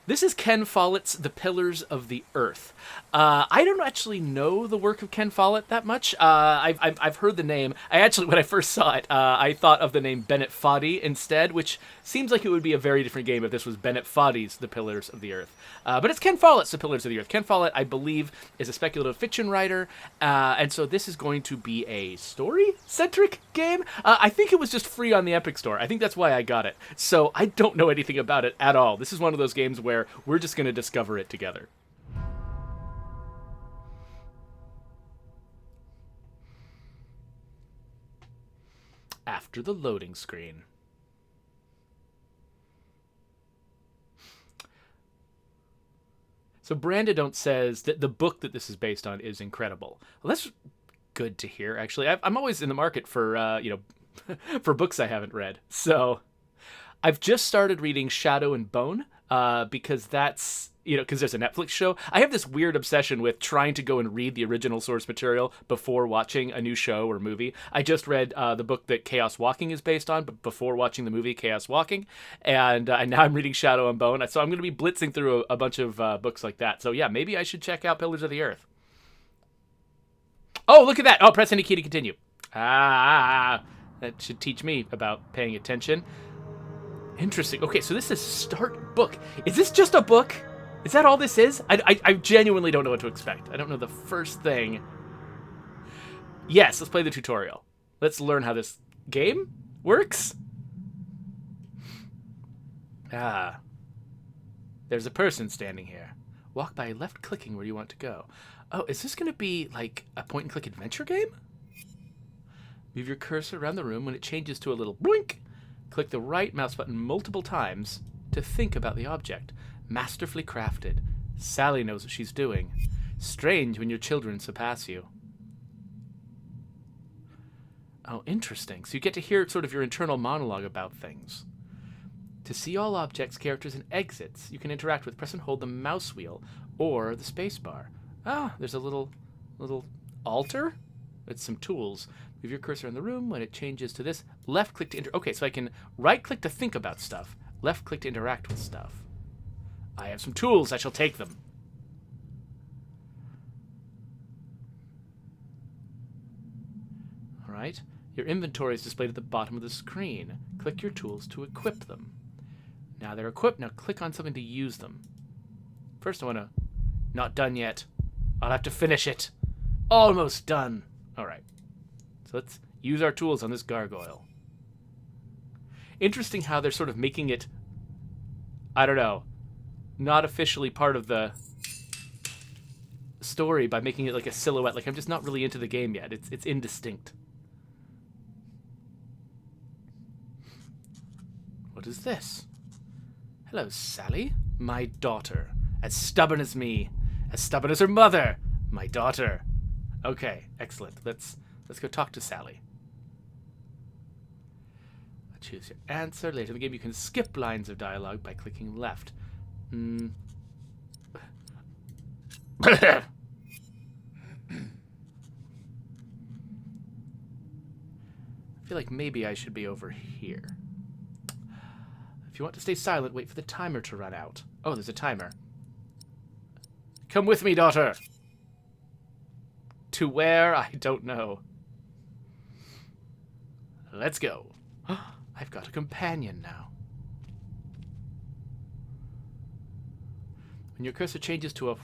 This is Ken Follett's The Pillars of the Earth. I don't actually know the work of Ken Follett that much. I've heard the name. I actually, when I first saw it, I thought of the name Bennett Foddy instead, which seems like it would be a very different game if this was Bennett Foddy's The Pillars of the Earth. But it's Ken Follett's The Pillars of the Earth. Ken Follett, I believe, is a speculative fiction writer, and so this is going to be a story-centric game. I think it was just free on the Epic Store. I think that's why I got it. So I don't know anything about it at all. This is one of those games where we're just going to discover it together. After the loading screen. So Brandon says that the book that this is based on is incredible. Well, that's good to hear, actually. I'm always in the market for, for books I haven't read. So I've just started reading Shadow and Bone, because that's, because there's a Netflix show. I have this weird obsession with trying to go and read the original source material before watching a new show or movie. I just read the book that Chaos Walking is based on, but before watching the movie Chaos Walking, and now I'm reading Shadow and Bone. So I'm going to be blitzing through a bunch of books like that. So yeah, maybe I should check out Pillars of the Earth. Oh, look at that! Oh, press any key to continue. That should teach me about paying attention. Interesting. Okay, so this is start book. Is this just a book? Is that all this is? I genuinely don't know what to expect. I don't know the first thing. Yes, let's play the tutorial. Let's learn how this game works. There's a person standing here. Walk by left-clicking where you want to go. Oh, is this going to be like a point-and-click adventure game? Move your cursor around the room. When it changes to a little blink, click the right mouse button multiple times to think about the object. Masterfully crafted. Sally knows what she's doing. Strange when your children surpass you. Oh, interesting. So you get to hear sort of your internal monologue about things. To see all objects, characters, and exits, you can interact with press and hold the mouse wheel or the space bar. Ah, there's a little altar with some tools. Move your cursor in the room. When it changes to this, left click to okay, so I can right click to think about stuff, left click to interact with stuff. I have some tools. I shall take them. All right. Your inventory is displayed at the bottom of the screen. Click your tools to equip them. Now they're equipped. Now click on something to use them. First I want to... Not done yet. I'll have to finish it. Almost done. All right. So let's use our tools on this gargoyle. Interesting how they're sort of making it... I don't know. Not officially part of the story by making it like a silhouette. Like, I'm just not really into the game yet. It's indistinct. What is this? Hello, Sally. My daughter. As stubborn as me. As stubborn as her mother. My daughter. Okay, excellent. Let's go talk to Sally. Choose your answer. Later in the game, you can skip lines of dialogue by clicking left. I feel like maybe I should be over here. If you want to stay silent, wait for the timer to run out. Oh, there's a timer. Come with me, daughter. To where? I don't know. Let's go. I've got a companion now. When your cursor changes to a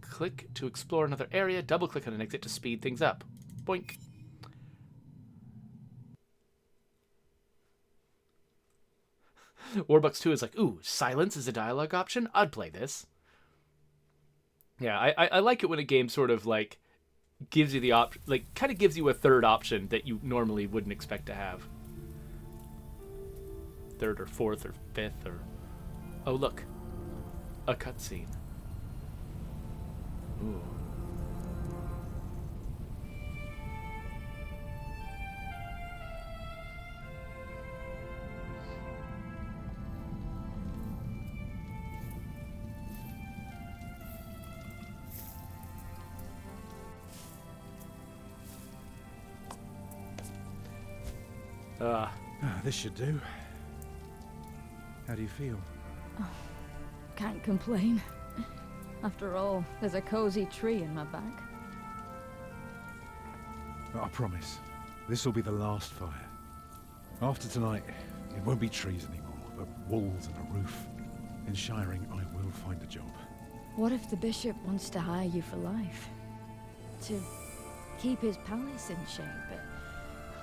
click to explore another area, double click on an exit to speed things up. Boink. Warbucks 2 is like, ooh, silence is a dialogue option? I'd play this. Yeah, I like it when a game sort of like gives you the option, like kind of gives you a third option that you normally wouldn't expect to have. Third or fourth or fifth or... Oh, look. A cutscene. Ooh. This should do. How do you feel? Can't complain. After all, there's a cozy tree in my back. But I promise, this will be the last fire. After tonight, it won't be trees anymore, but walls and a roof. In Shiring, I will find a job. What if the bishop wants to hire you for life? To keep his palace in shape, but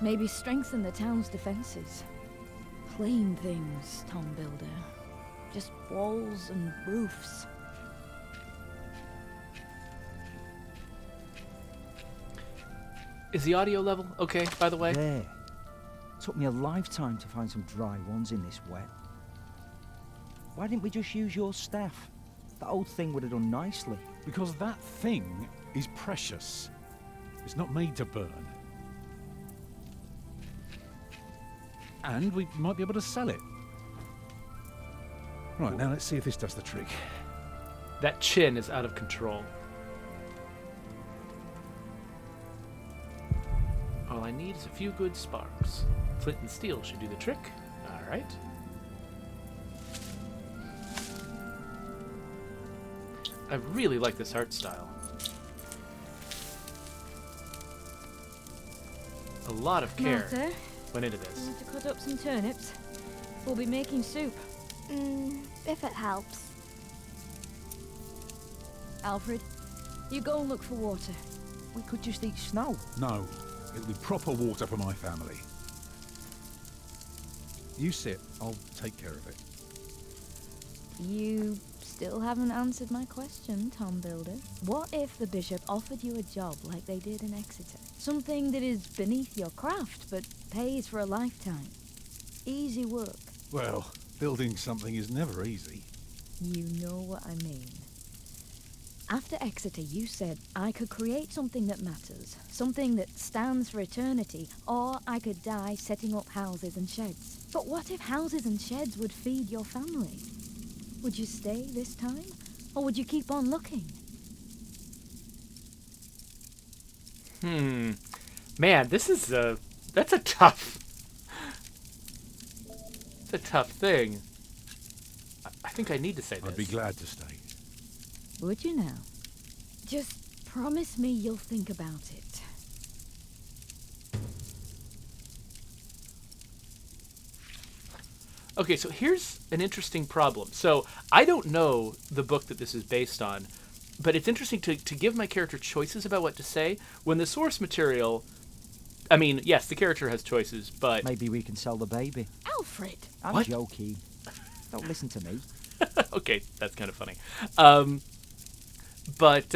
maybe strengthen the town's defenses? Plain things, Tom Builder. Just walls and roofs. Is the audio level okay, by the way? There. Took me a lifetime to find some dry ones in this wet. Why didn't we just use your staff? That old thing would have done nicely. Because that thing is precious. It's not made to burn. And we might be able to sell it. Right, now let's see if this does the trick. That chin is out of control. All I need is a few good sparks. Flint and steel should do the trick. All right. I really like this art style. A lot of care Martha, went into this. want to cut up some turnips? We'll be making soup. If it helps. Alfred, you go and look for water. We could just eat snow. No, it'll be proper water for my family. You sit, I'll take care of it. You still haven't answered my question, Tom Builder. What if the bishop offered you a job like they did in Exeter? Something that is beneath your craft, but pays for a lifetime. Easy work. Well, building something is never easy. You know what I mean. After Exeter, you said I could create something that matters, something that stands for eternity, or I could die setting up houses and sheds. But what if houses and sheds would feed your family? Would you stay this time, or would you keep on looking? Man, this is that's a tough... It's a tough thing. I think I need to say this. I'd be glad to stay. Would you now? Just promise me you'll think about it. Okay, so here's an interesting problem. So I don't know the book that this is based on, but it's interesting to give my character choices about what to say when the source material... I mean, yes, the character has choices, but... Maybe we can sell the baby. Alfred! I'm What? joking. Don't listen to me. Okay, that's kind of funny. But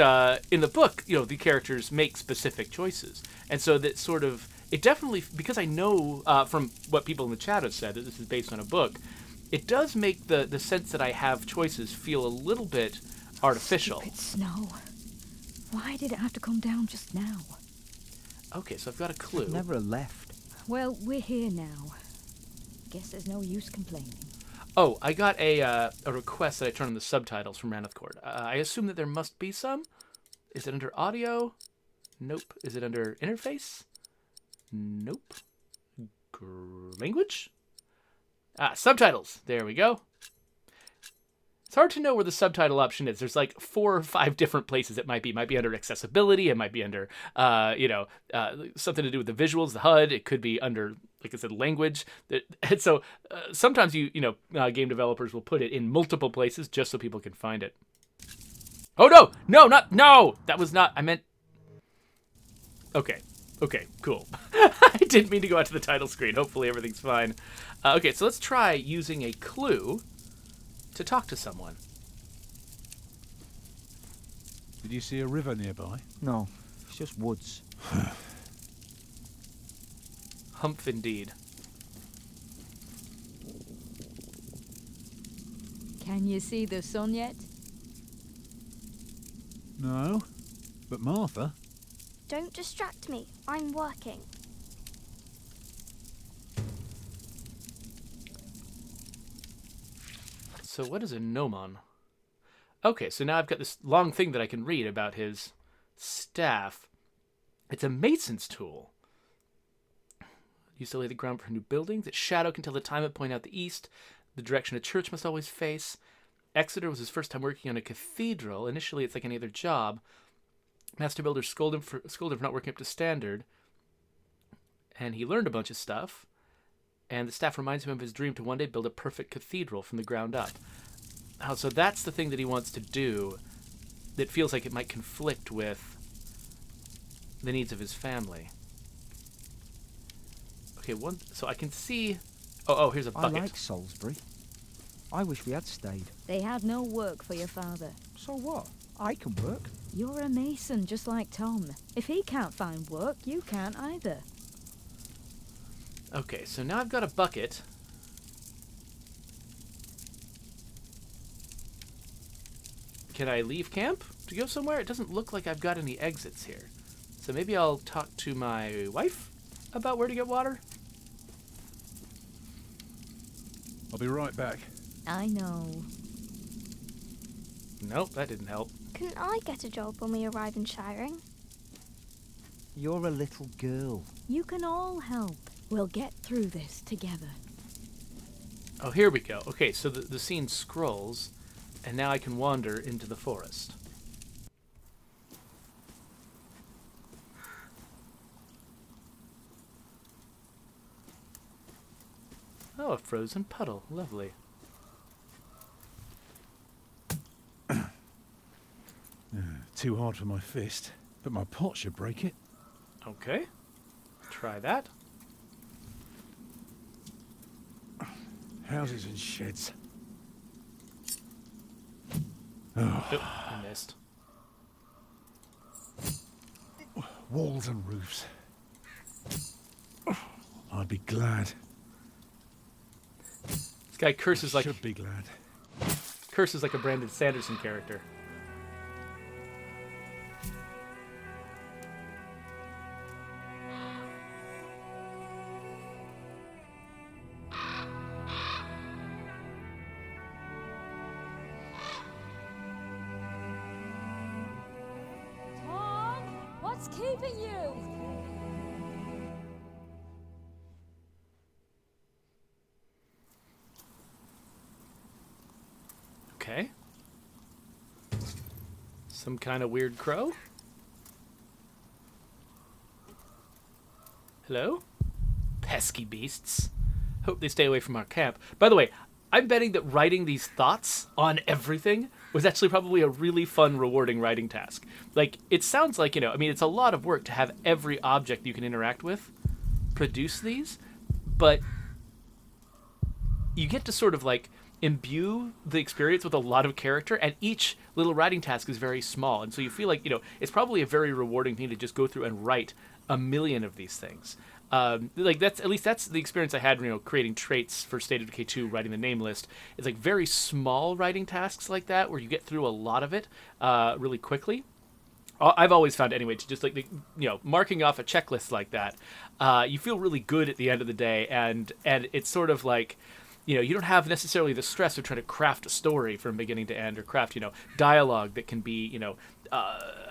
in the book, you know, the characters make specific choices. And so that sort of... It definitely... Because I know from what people in the chat have said that this is based on a book, it does make the sense that I have choices feel a little bit artificial. Stupid snow. Why did it have to come down just now? Okay, so I've got a clue. Never left. Well, we're here now. Guess there's no use complaining. Oh, I got a request that I turn on the subtitles from Raneth Court. I assume that there must be some. Is it under audio? Nope. Is it under interface? Nope. Language? Subtitles. There we go. It's hard to know where the subtitle option is. There's like 4 or 5 different places it might be. It might be under accessibility. It might be under, something to do with the visuals, the HUD. It could be under, like I said, language. And so sometimes game developers will put it in multiple places just so people can find it. Oh, no! That was not, I meant, okay, cool. I didn't mean to go out to the title screen. Hopefully everything's fine. Okay, so let's try using a clue to talk to someone. Did you see a river nearby? No, it's just woods. Humph indeed. Can you see the sun yet? No, but Martha. Don't distract me. I'm working. So what is a gnomon? Okay, so now I've got this long thing that I can read about his staff. It's a mason's tool. Used to lay the ground for new buildings. Its shadow can tell the time and point out the east. The direction a church must always face. Exeter was his first time working on a cathedral. Initially, it's like any other job. Master builders scold him for not working up to standard. And he learned a bunch of stuff. And the staff reminds him of his dream to one day build a perfect cathedral from the ground up. Oh, so that's the thing that he wants to do that feels like it might conflict with the needs of his family. Okay, so I can see... Oh, here's a bucket. I like Salisbury. I wish we had stayed. They had no work for your father. So what? I can work. You're a mason, just like Tom. If he can't find work, you can't either. Okay, so now I've got a bucket. Can I leave camp to go somewhere? It doesn't look like I've got any exits here. So maybe I'll talk to my wife about where to get water? I'll be right back. I know. Nope, that didn't help. Can I get a job when we arrive in Shiring? You're a little girl. You can all help. We'll get through this together. Oh, here we go. Okay, so the scene scrolls, and now I can wander into the forest. Oh, a frozen puddle. Lovely. Too hard for my fist, but my pot should break it. Okay. Try that. Houses and sheds. Oh, I missed. Walls and roofs. I'd be glad. This guy curses like Should be glad. a Brandon Sanderson character. Tom, what's keeping you? Okay. Some kind of weird crow? Hello? Pesky beasts. Hope they stay away from our camp. By the way, I'm betting that writing these thoughts on everything was actually probably a really fun, rewarding writing task. Like, it sounds like, I mean, it's a lot of work to have every object you can interact with produce these, but you get to sort of, like, imbue the experience with a lot of character, and each little writing task is very small, and so you feel like, it's probably a very rewarding thing to just go through and write a million of these things. That's the experience I had, creating traits for State of Decay 2, writing the name list. It's like very small writing tasks like that where you get through a lot of it really quickly. I've always found anyway to just marking off a checklist like that, you feel really good at the end of the day, and it's sort of like, you don't have necessarily the stress of trying to craft a story from beginning to end, or craft dialogue that can be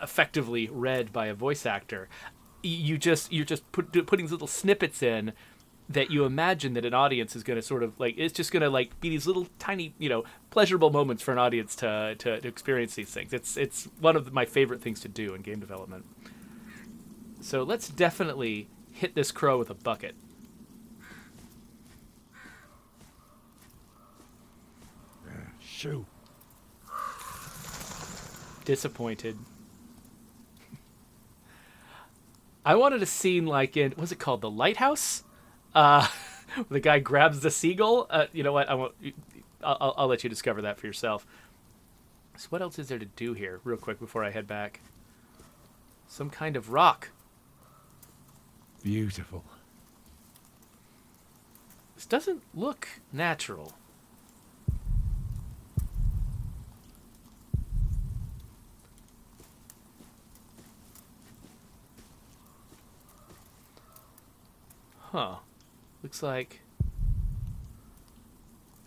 effectively read by a voice actor. You're just putting little snippets in that you imagine that an audience is going to sort of it's just going to be these little tiny pleasurable moments for an audience to experience these things. It's one of my favorite things to do in game development. So let's definitely hit this crow with a bucket. Shoo. Disappointed. I wanted a scene like in, what's it called, The Lighthouse? Where the guy grabs the seagull. You know what? I'll let you discover that for yourself. So what else is there to do here, real quick, before I head back? Some kind of rock. Beautiful. This doesn't look natural. Huh. Looks like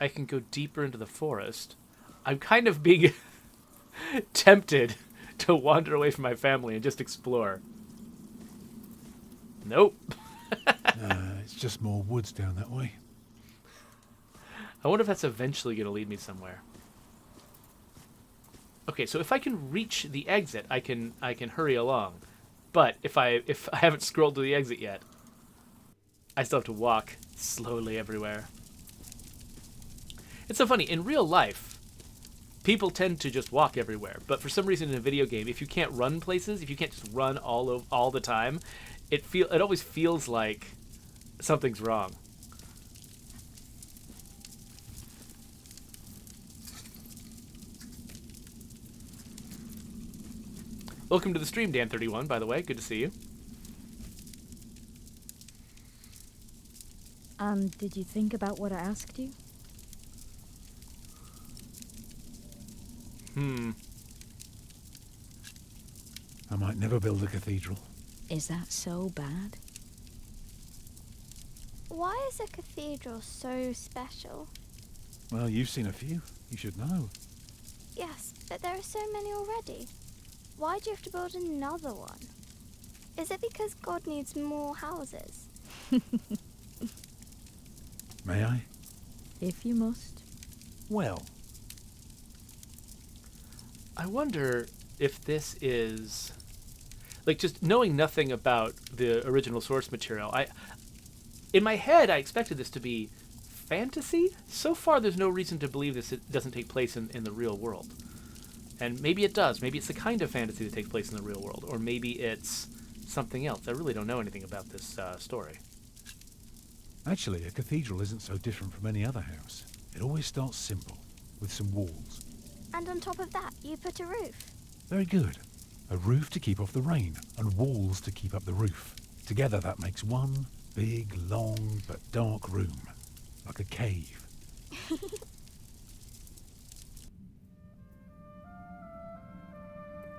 I can go deeper into the forest. I'm kind of being tempted to wander away from my family and just explore. Nope. It's just more woods down that way. I wonder if that's eventually going to lead me somewhere. Okay, so if I can reach the exit, I can hurry along. But if I haven't scrolled to the exit yet, I still have to walk slowly everywhere. It's so funny. In real life, people tend to just walk everywhere. But for some reason in a video game, if you can't run places, if you can't just run all the time, it always feels like something's wrong. Welcome to the stream, Dan31, by the way. Good to see you. And did you think about what I asked you? I might never build a cathedral. Is that so bad? Why is a cathedral so special? Well, you've seen a few. You should know. Yes, but there are so many already. Why do you have to build another one? Is it because God needs more houses? May I? If you must. Well, I wonder if this is... Like, just knowing nothing about the original source material, in my head, I expected this to be fantasy. So far, there's no reason to believe it doesn't take place in the real world. And maybe it does. Maybe it's the kind of fantasy that takes place in the real world. Or maybe it's something else. I really don't know anything about this story. actually, a cathedral isn't so different from any other house. It always starts simple, with some walls. And on top of that, you put a roof. Very good. A roof to keep off the rain, and walls to keep up the roof. Together that makes one big, long, but dark room. Like a cave.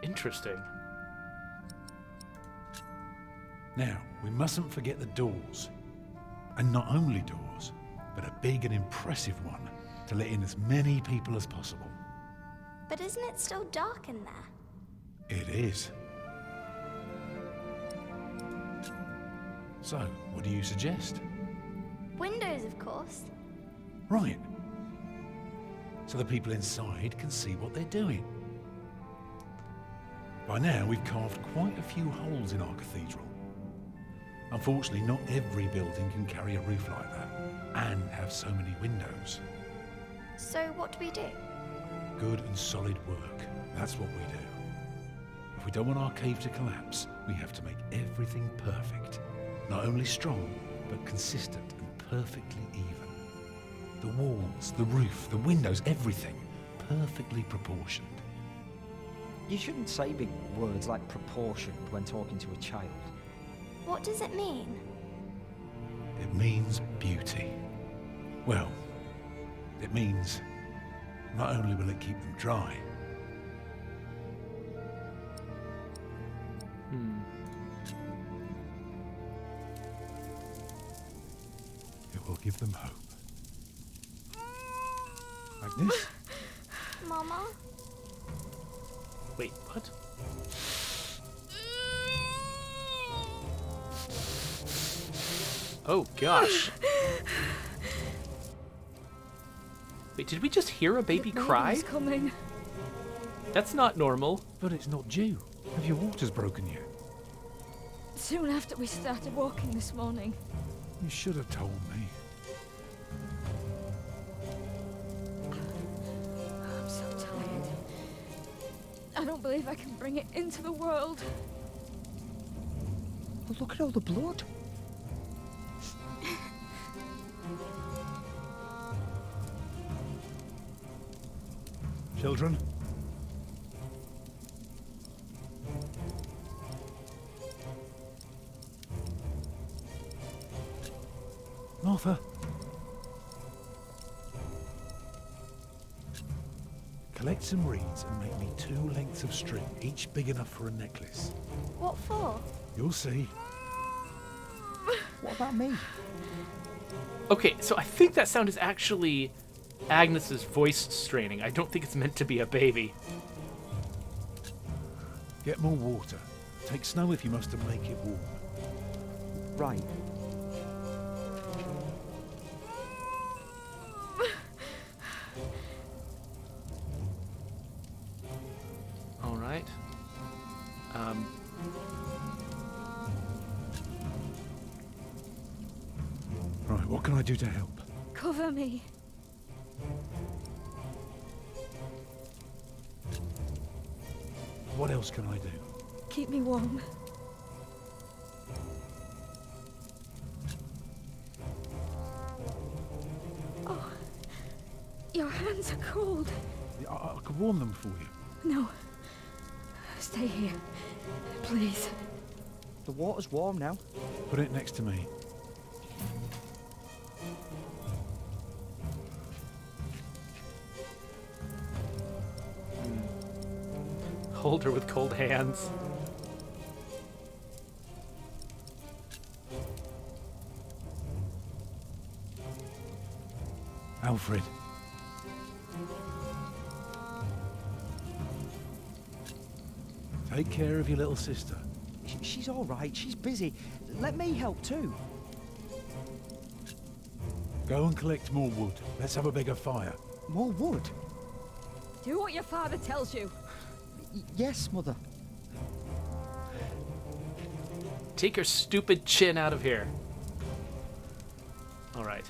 Interesting. Now, we mustn't forget the doors. And not only doors, but a big and impressive one to let in as many people as possible. But isn't it still dark in there? It is. So, what do you suggest? Windows, of course. Right. So the people inside can see what they're doing. By now, we've carved quite a few holes in our cathedral. Unfortunately, not every building can carry a roof like that, and have so many windows. So what do we do? Good and solid work. That's what we do. If we don't want our cave to collapse, we have to make everything perfect. Not only strong, but consistent and perfectly even. The walls, the roof, the windows, everything perfectly proportioned. You shouldn't say big words like proportioned when talking to a child. What does it mean? It means beauty. Well, it means not only will it keep them dry, it will give them hope. Like this? Mama? Wait, what? Oh, gosh. Wait, did we just hear a baby cry? Baby's coming. That's not normal. But it's not due. Have your waters broken yet? Soon after we started walking this morning. You should have told me. I'm so tired. I don't believe I can bring it into the world. Well, look at all the blood. Children? Martha? Collect some reeds and make me 2 lengths of string, each big enough for a necklace. What for? You'll see. What about me? Okay, so I think that sound is actually Agnes's voice straining. I don't think it's meant to be a baby. Get more water. Take snow if you must to make it warm. Right. right. Right, what can I do to help? Cover me. What else can I do? Keep me warm. Oh, your hands are cold. I could warm them for you. No. Stay here. Please. The water's warm now. Put it next to me. Hold her with cold hands. Alfred. Take care of your little sister. She's all right. She's busy. Let me help too. Go and collect more wood. Let's have a bigger fire. More wood? Do what your father tells you. Yes, Mother. Take your stupid chin out of here. All right.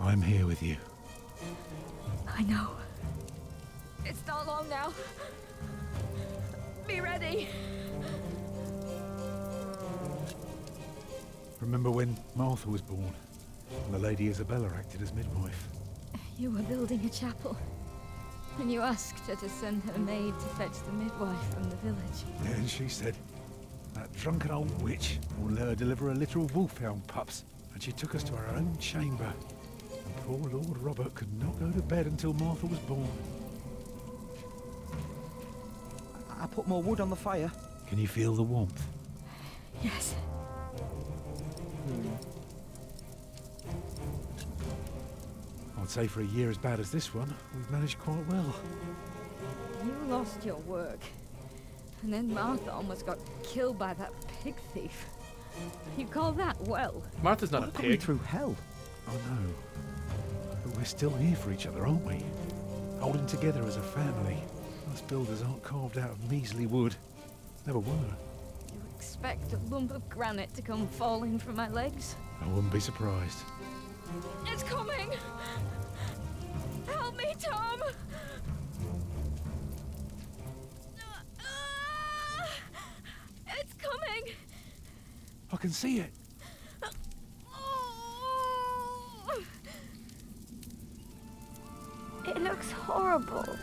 I'm here with you. I know. It's not long now. Be ready. Remember when Martha was born? And the Lady Isabella acted as midwife. You were building a chapel, and you asked her to send her maid to fetch the midwife from the village. Yeah, and she said, that drunken old witch will let her deliver a litter of wolfhound pups. And she took us to our own chamber. And poor Lord Robert could not go to bed until Martha was born. I put more wood on the fire. Can you feel the warmth? Yes. I'd say for a year as bad as this one, we've managed quite well. You lost your work, and then Martha almost got killed by that pig thief. You call that well? Martha's not a We're going pig. through hell. I know. But we're still here for each other, aren't we? Holding together as a family. Us builders aren't carved out of measly wood. Never were. You expect a lump of granite to come falling from my legs? I wouldn't be surprised. It's coming! Help me, Tom! It's coming! I can see it. It looks horrible.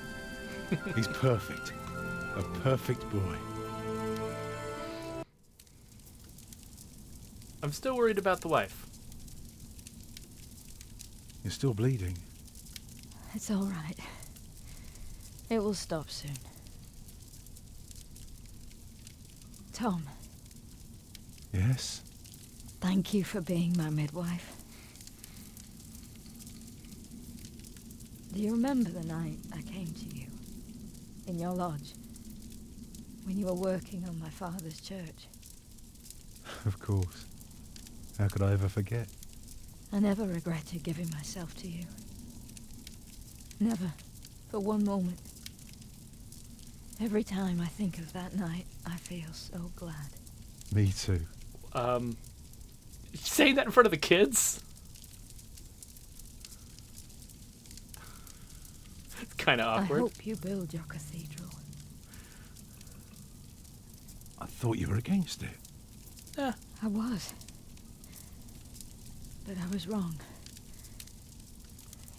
He's perfect. A perfect boy. I'm still worried about the wife. You're still bleeding. It's all right. It will stop soon. Tom, Yes? thank you for being my midwife. Do you remember the night I came to you? In your lodge? When you were working on my father's church? Of course. How could I ever forget? I never regretted giving myself to you. Never. For one moment. Every time I think of that night, I feel so glad. Me too. Saying that in front of the kids? It's kind of I awkward. hope you build your cathedral. I thought you were against it. Yeah. I was. But I was wrong.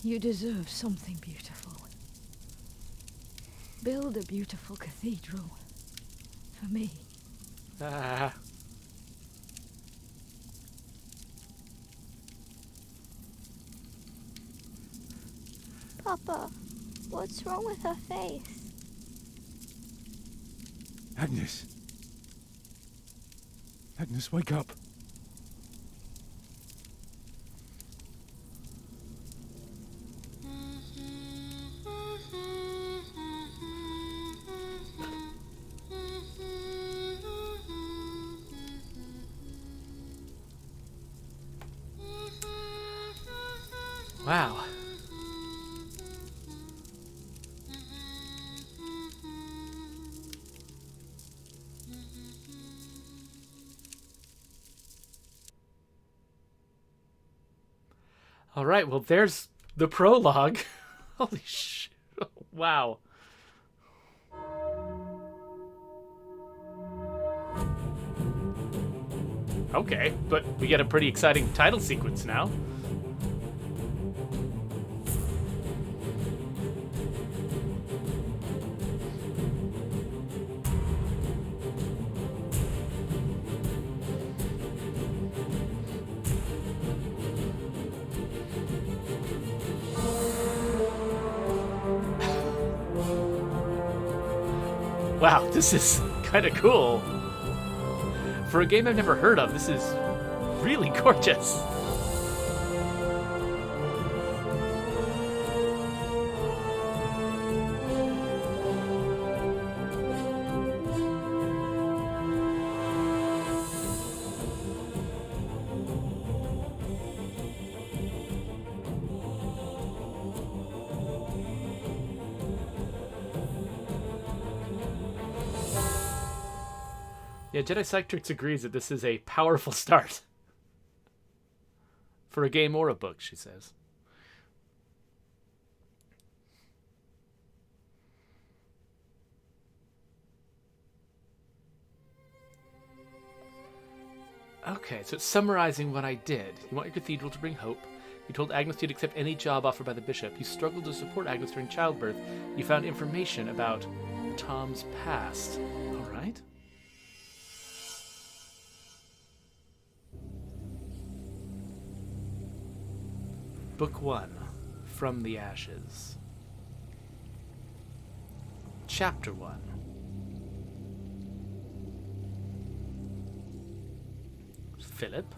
You deserve something beautiful. Build a beautiful cathedral. For me. Ah. Papa, what's wrong with her face? Agnes. Agnes, wake up. Wow. All right, well, there's the prologue. Holy shit. Wow. Okay, but we get a pretty exciting title sequence now. Wow, this is kind of cool. For a game I've never heard of, this is really gorgeous. Yeah, Jedi Psychitrix agrees that this is a powerful start. For a game or a book, she says. Okay, so it's summarizing what I did. You want your cathedral to bring hope. You told Agnes you'd accept any job offered by the bishop. You struggled to support Agnes during childbirth. You found information about Tom's past. All right. Book 1, From the Ashes. Chapter 1. Philip?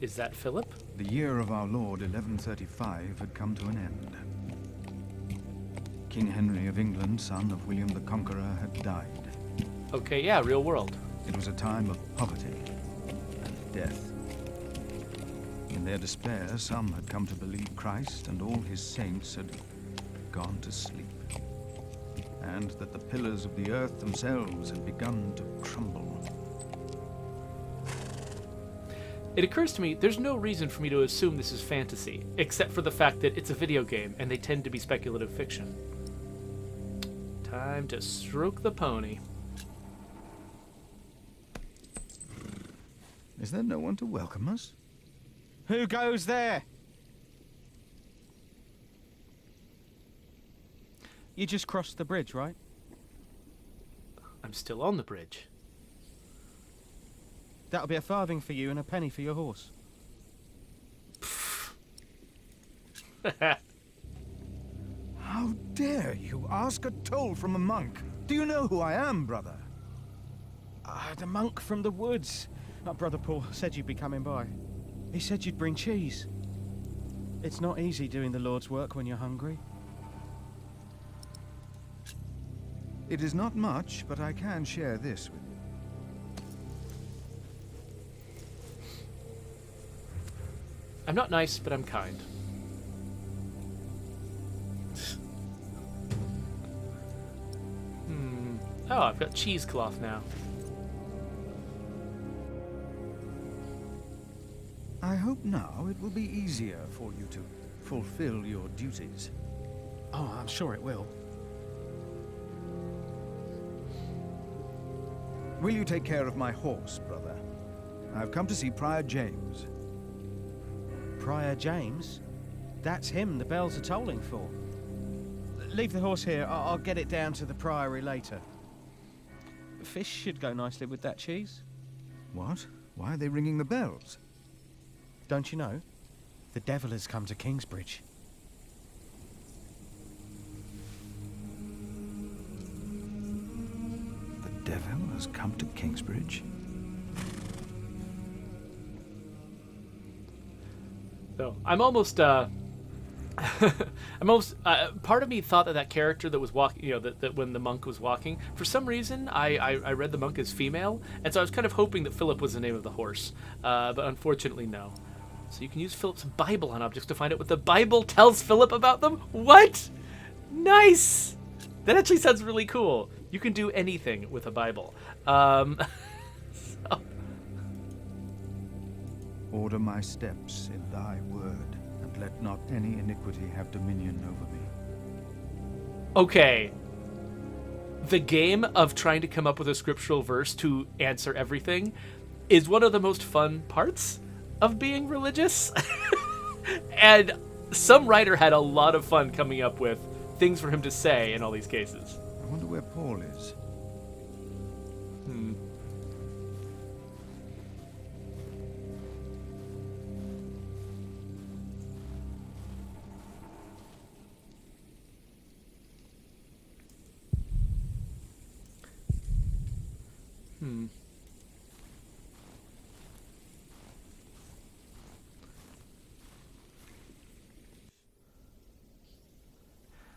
Is that Philip? The year of our Lord 1135 had come to an end. King Henry of England, son of William the Conqueror, had died. Okay, yeah, real world. It was a time of poverty and death. In their despair, some had come to believe Christ and all his saints had gone to sleep, and that the pillars of the earth themselves had begun to crumble. It occurs to me there's no reason for me to assume this is fantasy, except for the fact that it's a video game and they tend to be speculative fiction. Time to stroke the pony. Is there no one to welcome us? Who goes there? You just crossed the bridge, right? I'm still on the bridge. That'll be a farthing for you and a penny for your horse. How dare you ask a toll from a monk? Do you know who I am, brother? The monk from the woods. Brother Paul said you'd be coming by. He said you'd bring cheese. It's not easy doing the Lord's work when you're hungry. It is not much, but I can share this with you. I'm not nice, but I'm kind. Oh, I've got cheesecloth now. I hope now it will be easier for you to fulfill your duties. Oh, I'm sure it will. Will you take care of my horse, brother? I've come to see Prior James. Prior James? That's him the bells are tolling for. Leave the horse here. I'll get it down to the priory later. Fish should go nicely with that cheese. What? Why are they ringing the bells? Don't you know? The devil has come to Kingsbridge. The devil has come to Kingsbridge? So I'm almost I'm almost part of me thought that character that was walking, that when the monk was walking, for some reason I read the monk as female, and so I was kind of hoping that Philip was the name of the horse, but unfortunately no. So you can use Philip's Bible on objects to find out what the Bible tells Philip about them. What? Nice. That actually sounds really cool. You can do anything with a Bible. So. Order my steps in thy word, and let not any iniquity have dominion over me. Okay. The game of trying to come up with a scriptural verse to answer everything is one of the most fun parts of being religious. And some writer had a lot of fun coming up with things for him to say in all these cases. I wonder where Paul is.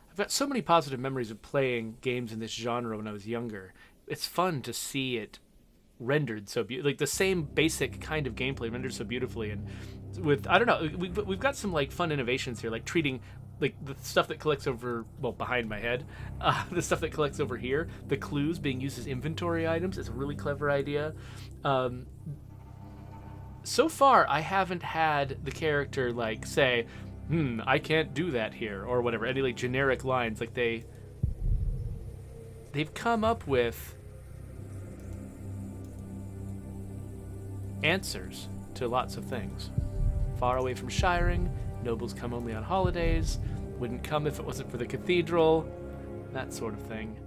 I've got so many positive memories of playing games in this genre when I was younger. It's fun to see it rendered so like the same basic kind of gameplay rendered so beautifully, and with I don't know, we've got some like fun innovations here, like treating like the stuff that collects over behind my head, the stuff that collects over here, the clues being used as inventory items is a really clever idea. So far I haven't had the character like say, I can't do that here, or whatever, any like generic lines. Like they've come up with answers to lots of things. Far away from shiring, nobles come only on holidays, wouldn't come if it wasn't for the cathedral, that sort of thing.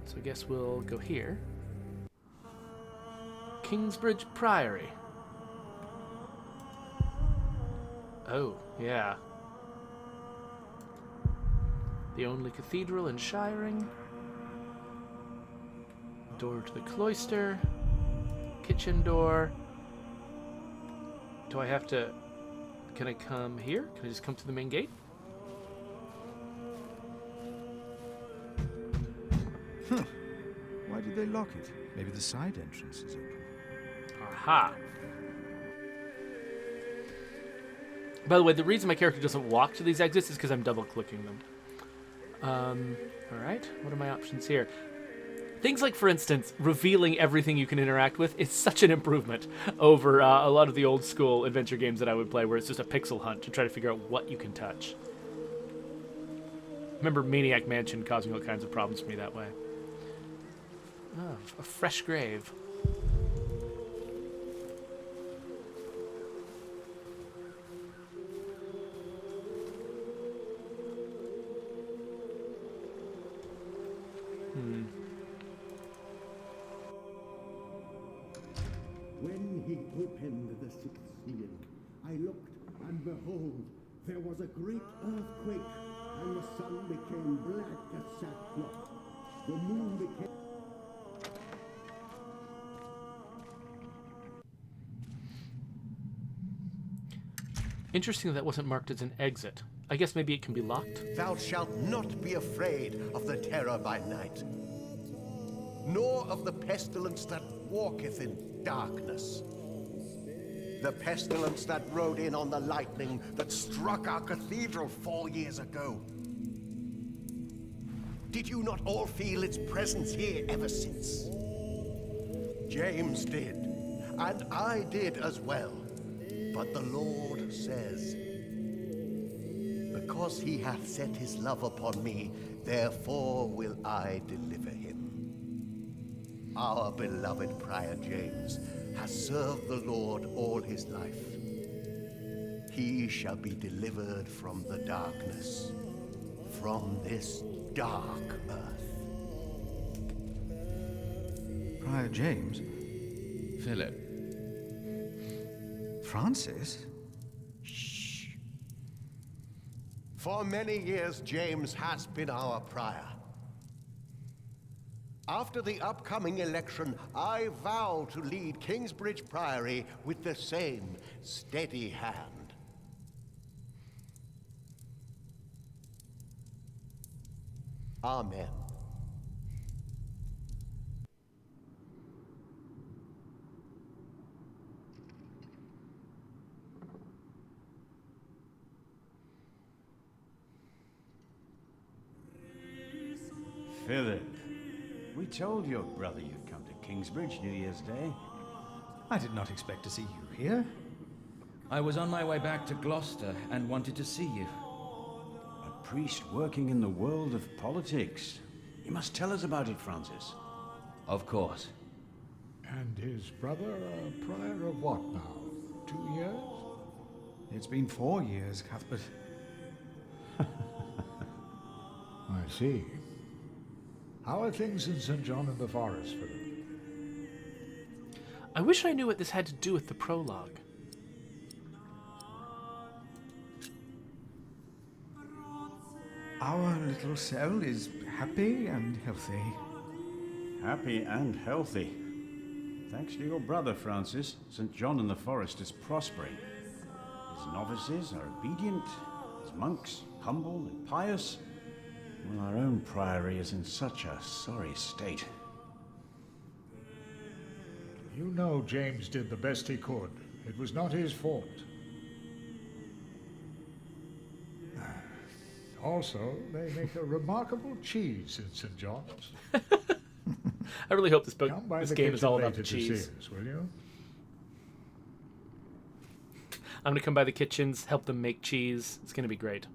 So I guess we'll go here. Kingsbridge Priory. Oh, yeah. The only cathedral in Shiring. Door to the cloister. Kitchen door. Do I have to... Can I come here? Can I just come to the main gate? Why did they lock it? Maybe the side entrance is open. Aha! By the way, the reason my character doesn't walk to these exits is because I'm double-clicking them. Alright, what are my options here? Things like, for instance, revealing everything you can interact with is such an improvement over a lot of the old-school adventure games that I would play, where it's just a pixel hunt to try to figure out what you can touch. Remember Maniac Mansion causing all kinds of problems for me that way. Oh, a fresh grave. When he opened the sixth seal, I looked, and behold, there was a great earthquake, and the sun became black as sackcloth. The moon became... Interesting that wasn't marked as an exit. I guess maybe it can be locked. Thou shalt not be afraid of the terror by night, nor of the pestilence that walketh in darkness. The pestilence that rode in on the lightning that struck our cathedral 4 years ago. Did you not all feel its presence here ever since? James did, and I did as well. But the Lord says, because he hath set his love upon me, therefore will I deliver him. Our beloved Prior James has served the Lord all his life. He shall be delivered from the darkness, from this dark earth. Prior James? Philip. Francis? Shh. For many years, James has been our prior. After the upcoming election, I vow to lead Kingsbridge Priory with the same steady hand. Amen. Philip, we told your brother you'd come to Kingsbridge New Year's Day. I did not expect to see you here. I was on my way back to Gloucester and wanted to see you. A priest working in the world of politics. You must tell us about it, Francis. Of course. And his brother a prior of what now? 2 years? It's been 4 years, Cuthbert. I see. How are things in St. John in the Forest, Philip? I wish I knew what this had to do with the prologue. Our little cell is happy and healthy. Happy and healthy. Thanks to your brother, Francis, St. John in the Forest is prospering. His novices are obedient, his monks humble and pious, while our own priory is in such a sorry state. You know James did the best he could. It was not his fault. Also, they make a remarkable cheese in St. John's. I really hope this This game is all about the to see cheese. us, will you? I'm going to come by the kitchens, help them make cheese. It's going to be great.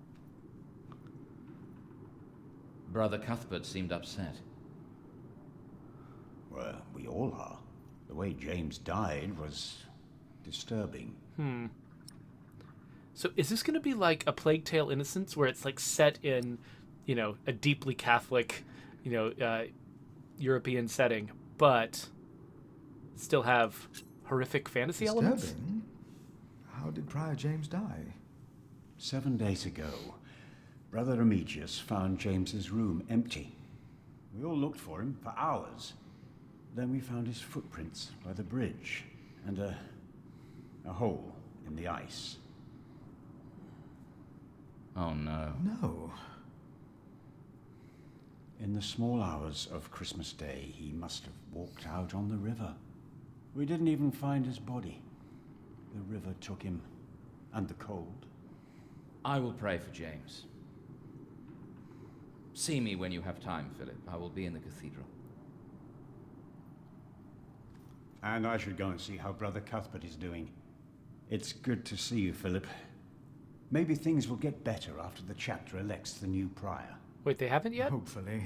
Brother Cuthbert seemed upset. Well, we all are. The way James died was disturbing. So is this going to be like a Plague Tale Innocence, where it's like set in, a deeply Catholic, European setting, but still have horrific fantasy elements? Disturbing? How did Prior James die? 7 days ago, Brother Remigius found James's room empty. We all looked for him for hours. Then we found his footprints by the bridge and a hole in the ice. Oh no. No. In the small hours of Christmas Day, he must have walked out on the river. We didn't even find his body. The river took him, and the cold. I will pray for James. See me when you have time, Philip. I will be in the cathedral. And I should go and see how Brother Cuthbert is doing. It's good to see you, Philip. Maybe things will get better after the chapter elects the new prior. Wait, they haven't yet? Hopefully.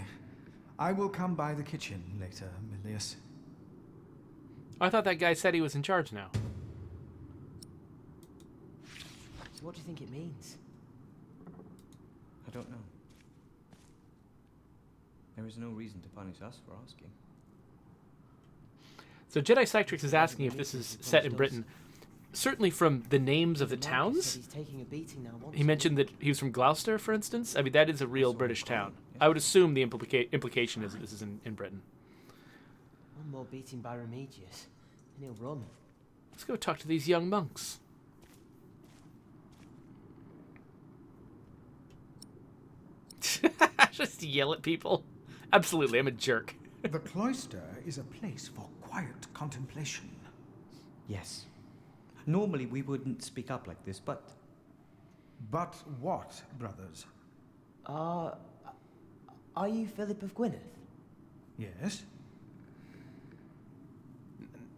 I will come by the kitchen later, Milius. I thought that guy said he was in charge now. So what do you think it means? I don't know. There is no reason to punish us for asking. So Jedi Cytrix is asking if this is set in Britain. Certainly from the names of the towns. He's taking a beating now. He mentioned that he was from Gloucester, for instance. I mean, that is a real British town. I would assume the implication is that this is in Britain. One more beating by Remigius, and he'll run. Let's go talk to these young monks. Just yell at people. Absolutely, I'm a jerk. The cloister is a place for quiet contemplation. Yes. Normally we wouldn't speak up like this, but... But what, brothers? Are you Philip of Gwynedd? Yes?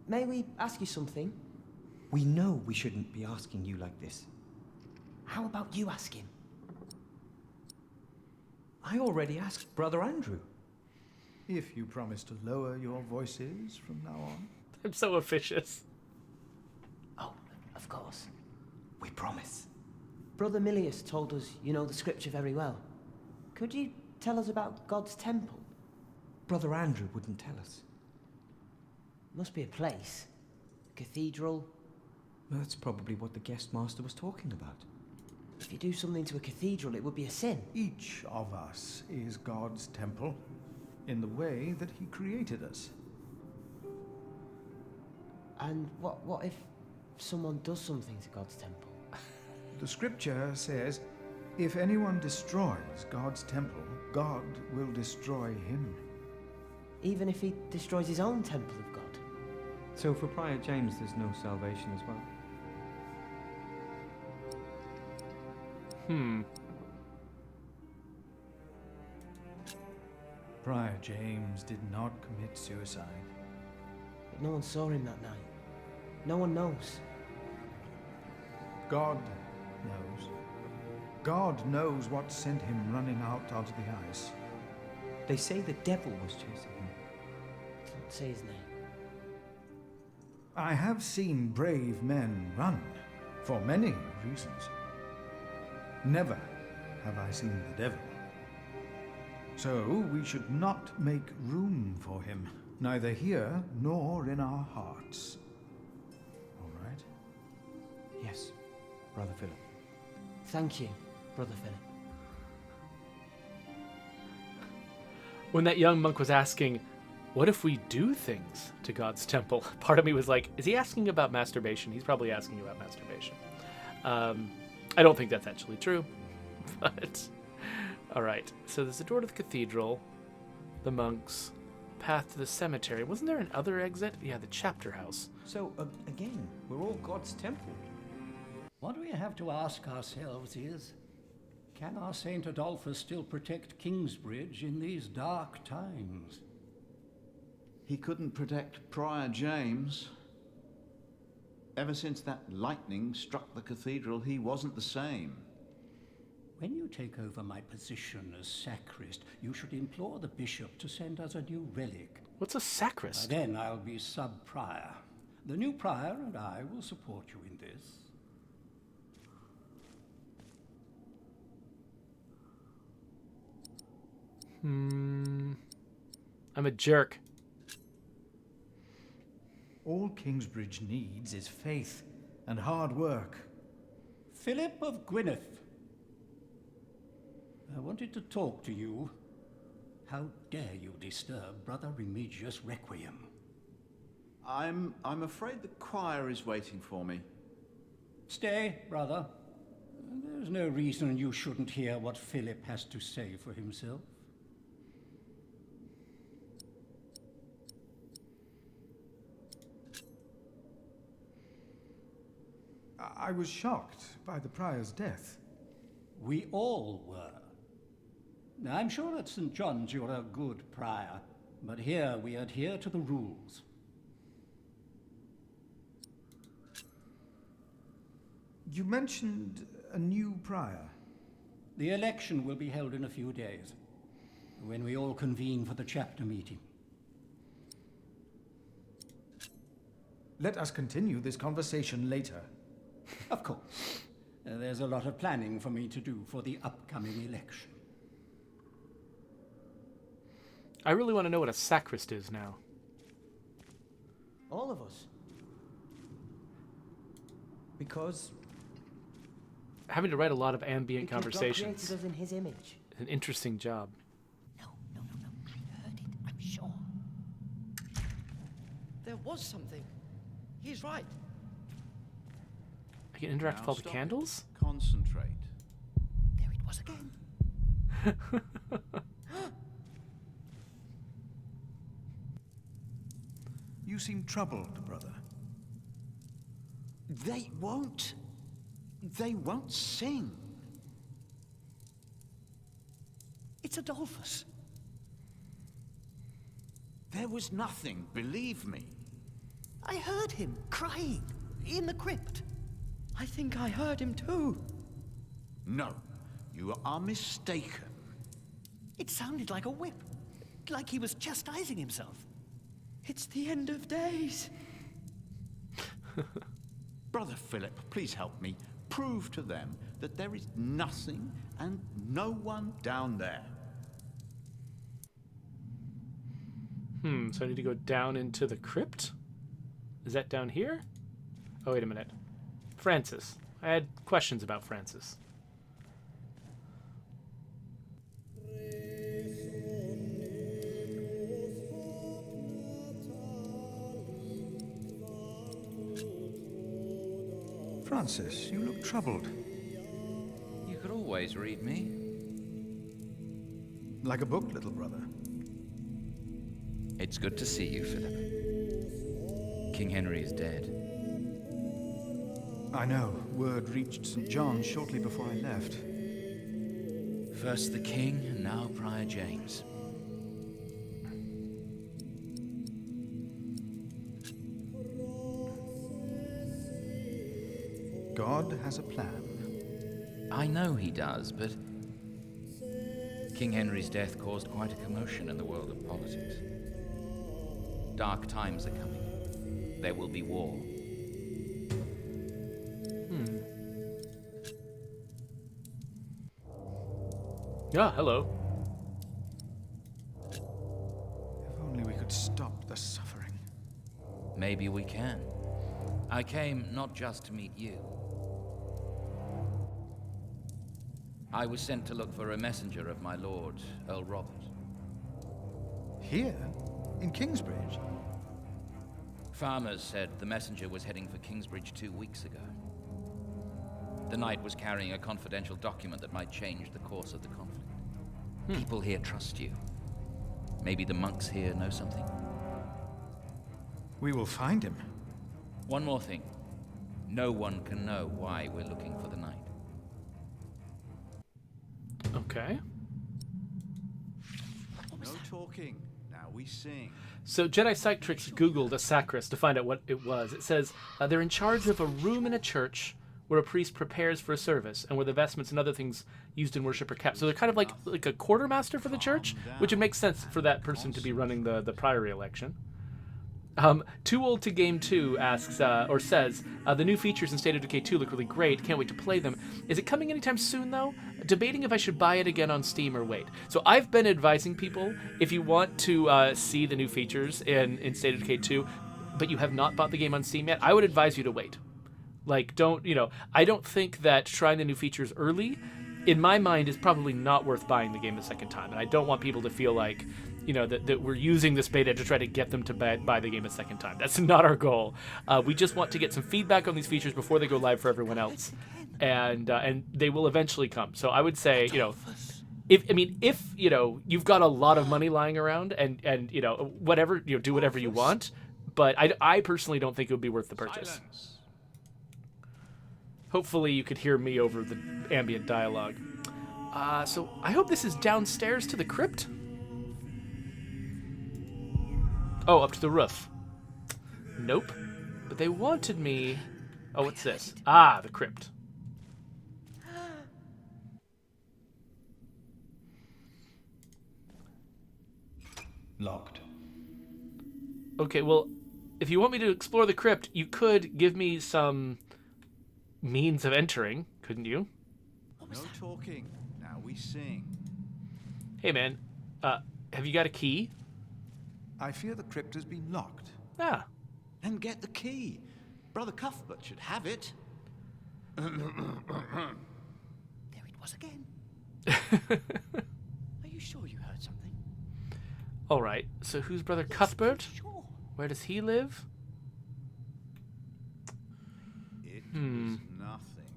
May we ask you something? We know we shouldn't be asking you like this. How about you ask him? I already asked Brother Andrew. If you promise to lower your voices from now on. I'm so officious. Oh, of course. We promise. Brother Milius told us you know the scripture very well. Could you tell us about God's temple? Brother Andrew wouldn't tell us. Must be a place. A cathedral. That's probably what the guest master was talking about. If you do something to a cathedral, it would be a sin. Each of us is God's temple, in the way that he created us. And what if someone does something to God's temple? The scripture says, if anyone destroys God's temple, God will destroy him. Even if he destroys his own temple of God. So for Prior James, there's no salvation as well? Prior James did not commit suicide. But no one saw him that night. No one knows. God knows. God knows what sent him running out onto the ice. They say the devil was chasing him. Don't say his name. I have seen brave men run, for many reasons. Never have I seen the devil. So we should not make room for him, neither here nor in our hearts. All right? Yes, Brother Philip. Thank you, Brother Philip. When that young monk was asking, what if we do things to God's temple? Part of me was like, is he asking about masturbation? He's probably asking about masturbation. I don't think that's actually true, but all right. So there's the door to the cathedral, the monks, path to the cemetery. Wasn't there another exit? Yeah, the chapter house. So, again, we're all God's temple. What we have to ask ourselves is, can our Saint Adolphus still protect Kingsbridge in these dark times? He couldn't protect Prior James. Ever since that lightning struck the cathedral, he wasn't the same. When you take over my position as sacrist, you should implore the bishop to send us a new relic. What's a sacrist? Then I'll be sub-prior. The new prior and I will support you in this. I'm a jerk. All Kingsbridge needs is faith and hard work. Philip of Gwynedd. I wanted to talk to you. How dare you disturb Brother Remigius' requiem? I'm afraid the choir is waiting for me. Stay, brother. There's no reason you shouldn't hear what Philip has to say for himself. I was shocked by the prior's death. We all were. Now, I'm sure at St. John's you're a good prior, but here we adhere to the rules. You mentioned a new prior. The election will be held in a few days, when we all convene for the chapter meeting. Let us continue this conversation later. Of course. There's a lot of planning for me to do for the upcoming election. I really want to know what a sacrist is now. All of us. Because Having to write a lot of ambient conversations. God created us in his image. It's an interesting job. No. I heard it, I'm sure. There was something. He's right. I can interact with all the Stop candles? it. Concentrate. There it was again. You seem troubled, brother. They won't sing. It's Adolphus. There was nothing, believe me. I heard him crying in the crypt. I think I heard him too. No, you are mistaken. It sounded like a whip, like he was chastising himself. It's the end of days. Brother Philip, please help me. Prove to them that there is nothing and no one down there. So I need to go down into the crypt? Is that down here? Oh, wait a minute. Francis. I had questions about Francis. Francis, you look troubled. You could always read me. Like a book, little brother. It's good to see you, Philip. King Henry is dead. I know. Word reached St. John shortly before I left. First the king, and now Prior James. God has a plan. I know he does, but King Henry's death caused quite a commotion in the world of politics. Dark times are coming. There will be war. Yeah, hello. If only we could stop the suffering. Maybe we can. I came not just to meet you. I was sent to look for a messenger of my lord, Earl Robert. Here? In Kingsbridge? Farmers said the messenger was heading for Kingsbridge 2 weeks ago. The knight was carrying a confidential document that might change the course of the conflict. People here trust you. Maybe the monks here know something. We will find him. One more thing. No one can know why we're looking for the knight. Okay. No talking. Now we sing. So Jedi Psych Tricks Googled a sacrist to find out what it was. It says they're in charge of a room in a church where a priest prepares for a service and where the vestments and other things used in worship are kept. So they're kind of like a quartermaster for the church, which would make sense for that person to be running the priory election. Too Old to Game 2 asks, or says, the new features in State of Decay 2 look really great. Can't wait to play them. Is it coming anytime soon, though? Debating if I should buy it again on Steam or wait. So I've been advising people, if you want to see the new features in State of Decay 2, but you have not bought the game on Steam yet, I would advise you to wait. Like, I don't think that trying the new features early, in my mind, is probably not worth buying the game the second time. And I don't want people to feel like, that we're using this beta to try to get them to buy the game a second time. That's not our goal. We just want to get some feedback on these features before they go live for everyone else. And they will eventually come. So I would say, if you've got a lot of money lying around and whatever, do whatever you want. But I personally don't think it would be worth the purchase. Silence. Hopefully you could hear me over the ambient dialogue. So I hope this is downstairs to the crypt. Oh, up to the roof. Nope. But they wanted me... Oh, what's this? Ah, the crypt. Locked. Okay, well, if you want me to explore the crypt, you could give me some means of entering, couldn't you? No talking. Now we sing. Hey, man. Have you got a key? I fear the crypt has been locked. Ah. Then get the key. Brother Cuthbert should have it. There it was again. Are you sure you heard something? All right. So who's Brother Cuthbert? Sure. Where does he live? It was nothing.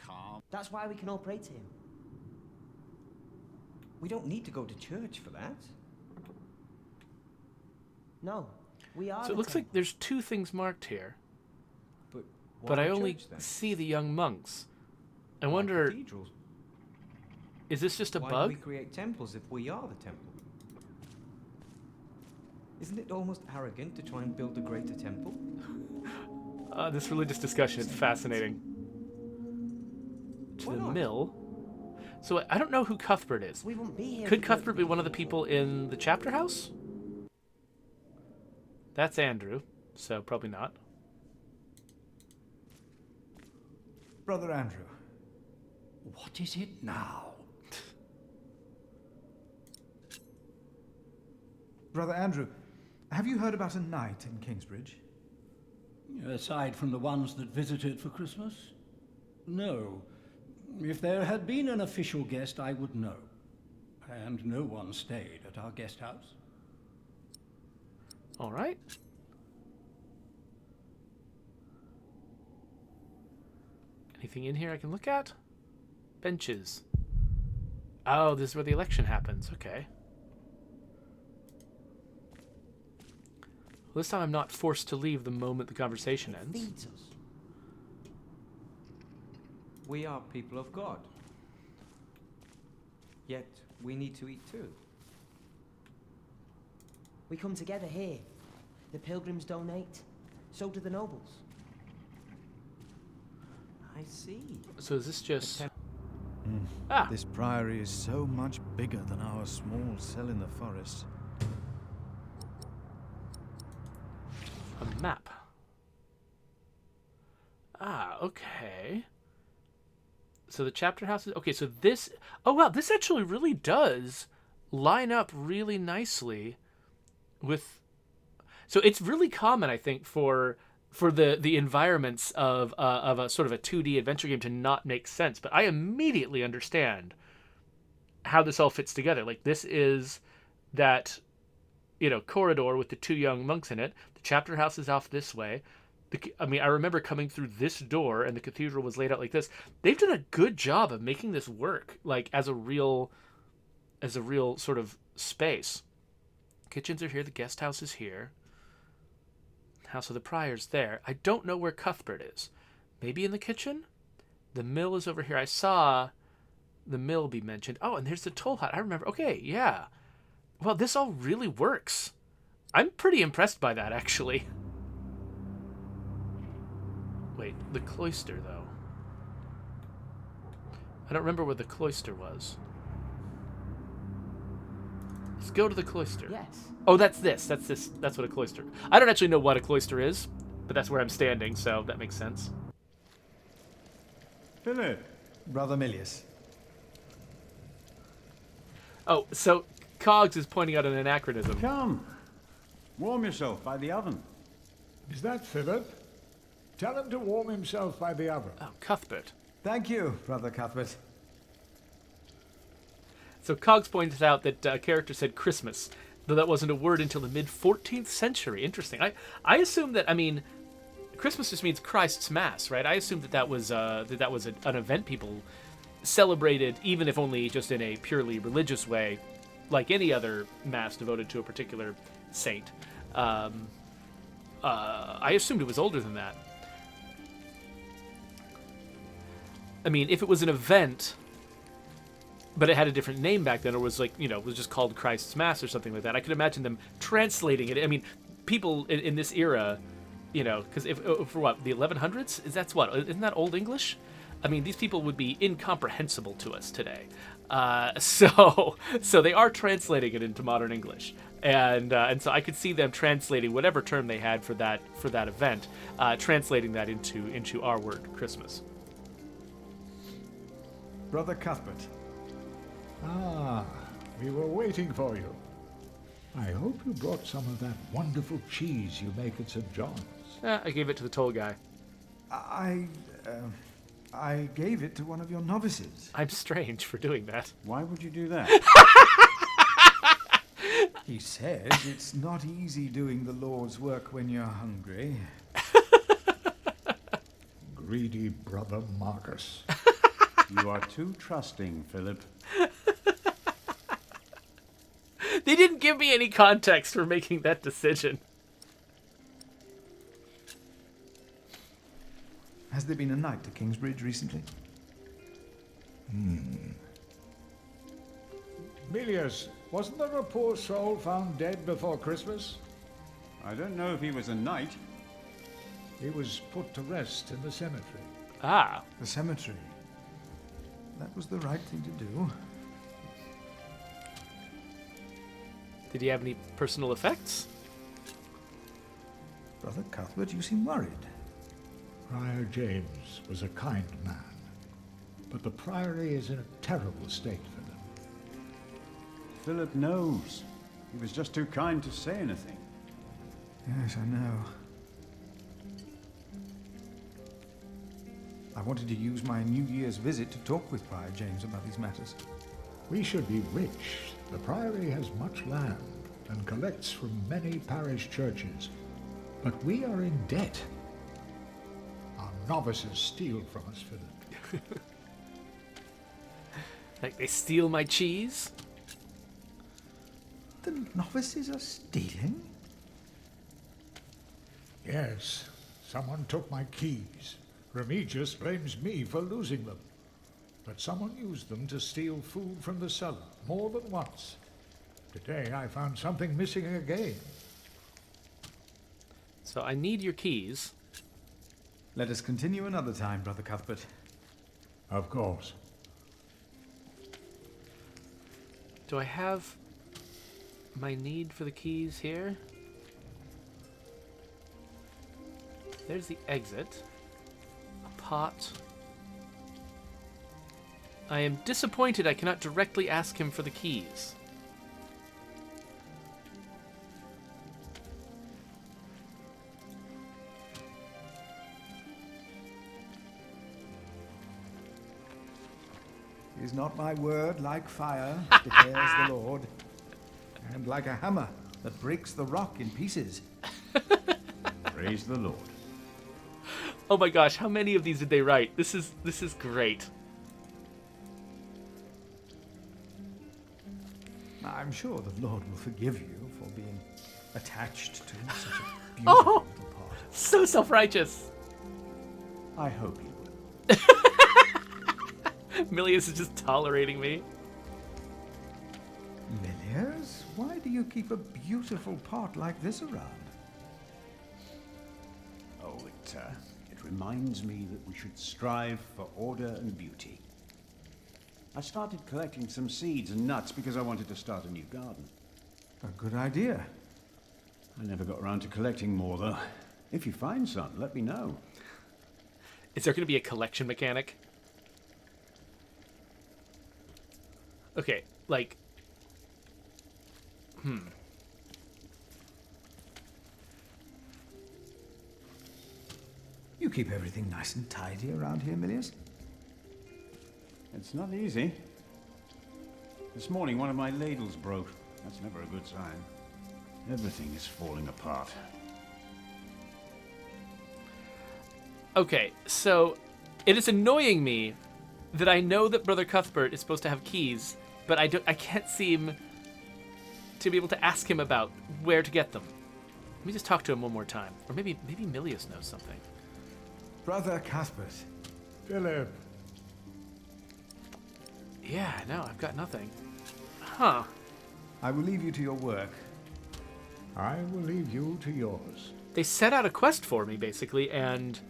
Calm. That's why we can all pray to him. We don't need to go to church for that. No, we are. So it looks like there's two things marked here. But But I why only church, then? see the young monks. I Why wonder, cathedrals? is this just a Why bug? do we create temples if we are the temple? Isn't it almost arrogant to try and build a greater temple? This religious discussion is fascinating. To Why the not? mill. So I don't know who Cuthbert is. We won't be here. Could Cuthbert be one of the people in the chapter house? That's Andrew, so probably not. Brother Andrew. What is it now? Brother Andrew, have you heard about a knight in Kingsbridge? Aside from the ones that visited for Christmas? No. If there had been an official guest, I would know. And no one stayed at our guest house. All right. Anything in here I can look at? Benches. Oh, this is where the election happens. Okay. Well, this time I'm not forced to leave the moment the conversation ends. Feeds us. We are people of God. Yet we need to eat too. We come together here. The pilgrims donate. So do the nobles. I see. So is this just... This priory is so much bigger than our small cell in the forest. A map. Ah, okay. So the chapter house is... Okay, so this... Oh, wow, this actually really does line up really nicely with... So it's really common, I think, for the environments of a sort of a 2D adventure game to not make sense. But I immediately understand how this all fits together. Like, this is that, you know, corridor with the two young monks in it. The chapter house is off this way. I mean, I remember coming through this door and the cathedral was laid out like this. They've done a good job of making this work, like, as a real sort of space. Kitchens are here. The guest house is here. House of the Prior's there. I don't know where Cuthbert is. Maybe in the kitchen? The mill is over here. I saw the mill be mentioned. Oh, and there's the toll hut. I remember. Okay, yeah. Well, this all really works. I'm pretty impressed by that, actually. Wait, the cloister, though. I don't remember where the cloister was. Let's go to the cloister. Yes. Oh, that's this. That's what a cloister... I don't actually know what a cloister is, but that's where I'm standing, so that makes sense. Philip. Brother Milius. Oh, so Cogs is pointing out an anachronism. Come. Warm yourself by the oven. Is that Philip? Tell him to warm himself by the oven. Oh, Cuthbert. Thank you, Brother Cuthbert. So Cogs pointed out that a character said Christmas, though that wasn't a word until the mid-14th century. Interesting. I assume that, I mean, Christmas just means Christ's Mass, right? I assumed that was an event people celebrated, even if only just in a purely religious way, like any other Mass devoted to a particular saint. I assumed it was older than that. I mean, if it was an event, but it had a different name back then, or was like, you know, was just called Christ's Mass or something like that, I could imagine them translating it. I mean, people in this era, you know, because for what, the 1100s? Isn't that Old English? I mean, these people would be incomprehensible to us today. So they are translating it into modern English, and so I could see them translating whatever term they had for that event, translating that into our word, Christmas. Brother Cuthbert. Ah, we were waiting for you. I hope you brought some of that wonderful cheese you make at St. John's. I gave it to the toll guy. I gave it to one of your novices. I'm strange for doing that. Why would you do that? He says it's not easy doing the Lord's work when you're hungry. Greedy brother Marcus. You are too trusting, Philip. They didn't give me any context for making that decision. Has there been a night to Kingsbridge recently? Milius, wasn't there a poor soul found dead before Christmas? I don't know if he was a knight. He was put to rest in the cemetery. Ah. The cemetery. That was the right thing to do. Did he have any personal effects? Brother Cuthbert, you seem worried. Prior James was a kind man, but the priory is in a terrible state for them. Philip knows. He was just too kind to say anything. Yes, I know. I wanted to use my New Year's visit to talk with Prior James about these matters. We should be rich. The priory has much land and collects from many parish churches, but we are in debt. Our novices steal from us, Philip. Like they steal my cheese? The novices are stealing? Yes, someone took my keys. Remigius blames me for losing them. But someone used them to steal food from the cellar, more than once. Today I found something missing again. So I need your keys. Let us continue another time, Brother Cuthbert. Of course. Do I have my need for the keys here? There's the exit. A pot. I am disappointed I cannot directly ask him for the keys. Is not my word like fire, declares the Lord, and like a hammer that breaks the rock in pieces? Praise the Lord. Oh my gosh, how many of these did they write? This is great. I'm sure the Lord will forgive you for being attached to such a beautiful little part. So self-righteous. I hope you will. Milius is just tolerating me. Milius, why do you keep a beautiful pot like this around? Oh, it reminds me that we should strive for order and beauty. I started collecting some seeds and nuts because I wanted to start a new garden. A good idea. I never got around to collecting more, though. If you find some, let me know. Is there going to be a collection mechanic? Okay, like... You keep everything nice and tidy around here, Milius? It's not easy. This morning, one of my ladles broke. That's never a good sign. Everything is falling apart. Okay, so it is annoying me that I know that Brother Cuthbert is supposed to have keys, but I can't seem to be able to ask him about where to get them. Let me just talk to him one more time. Or maybe Milius knows something. Brother Cuthbert. Philip. Yeah, no, I've got nothing. Huh. I will leave you to your work. I will leave you to yours. They set out a quest for me, basically, and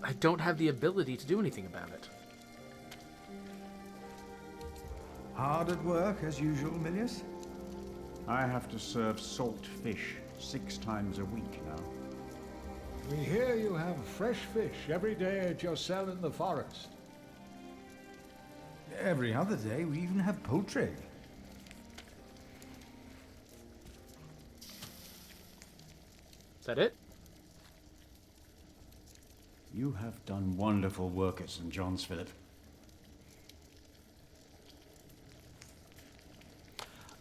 I don't have the ability to do anything about it. Hard at work, as usual, Milius? I have to serve salt fish 6 times a week now. We hear you have fresh fish every day at your cell in the forest. Every other day, we even have poultry. Is that it? You have done wonderful work at St. John's, Philip.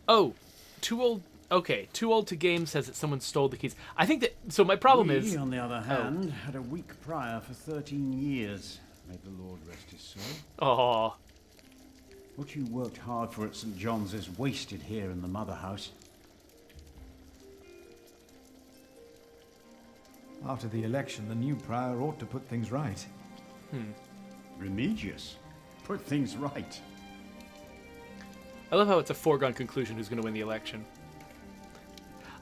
Oh, too old. Okay, too old to game says that someone stole the keys. I think that. So my problem is. We, on the other hand, had a weak prior for 13 years. May the Lord rest his soul. Oh. What you worked hard for at St. John's is wasted here in the mother house. After the election, the new prior ought to put things right. Remigius. Put things right. I love how it's a foregone conclusion who's going to win the election.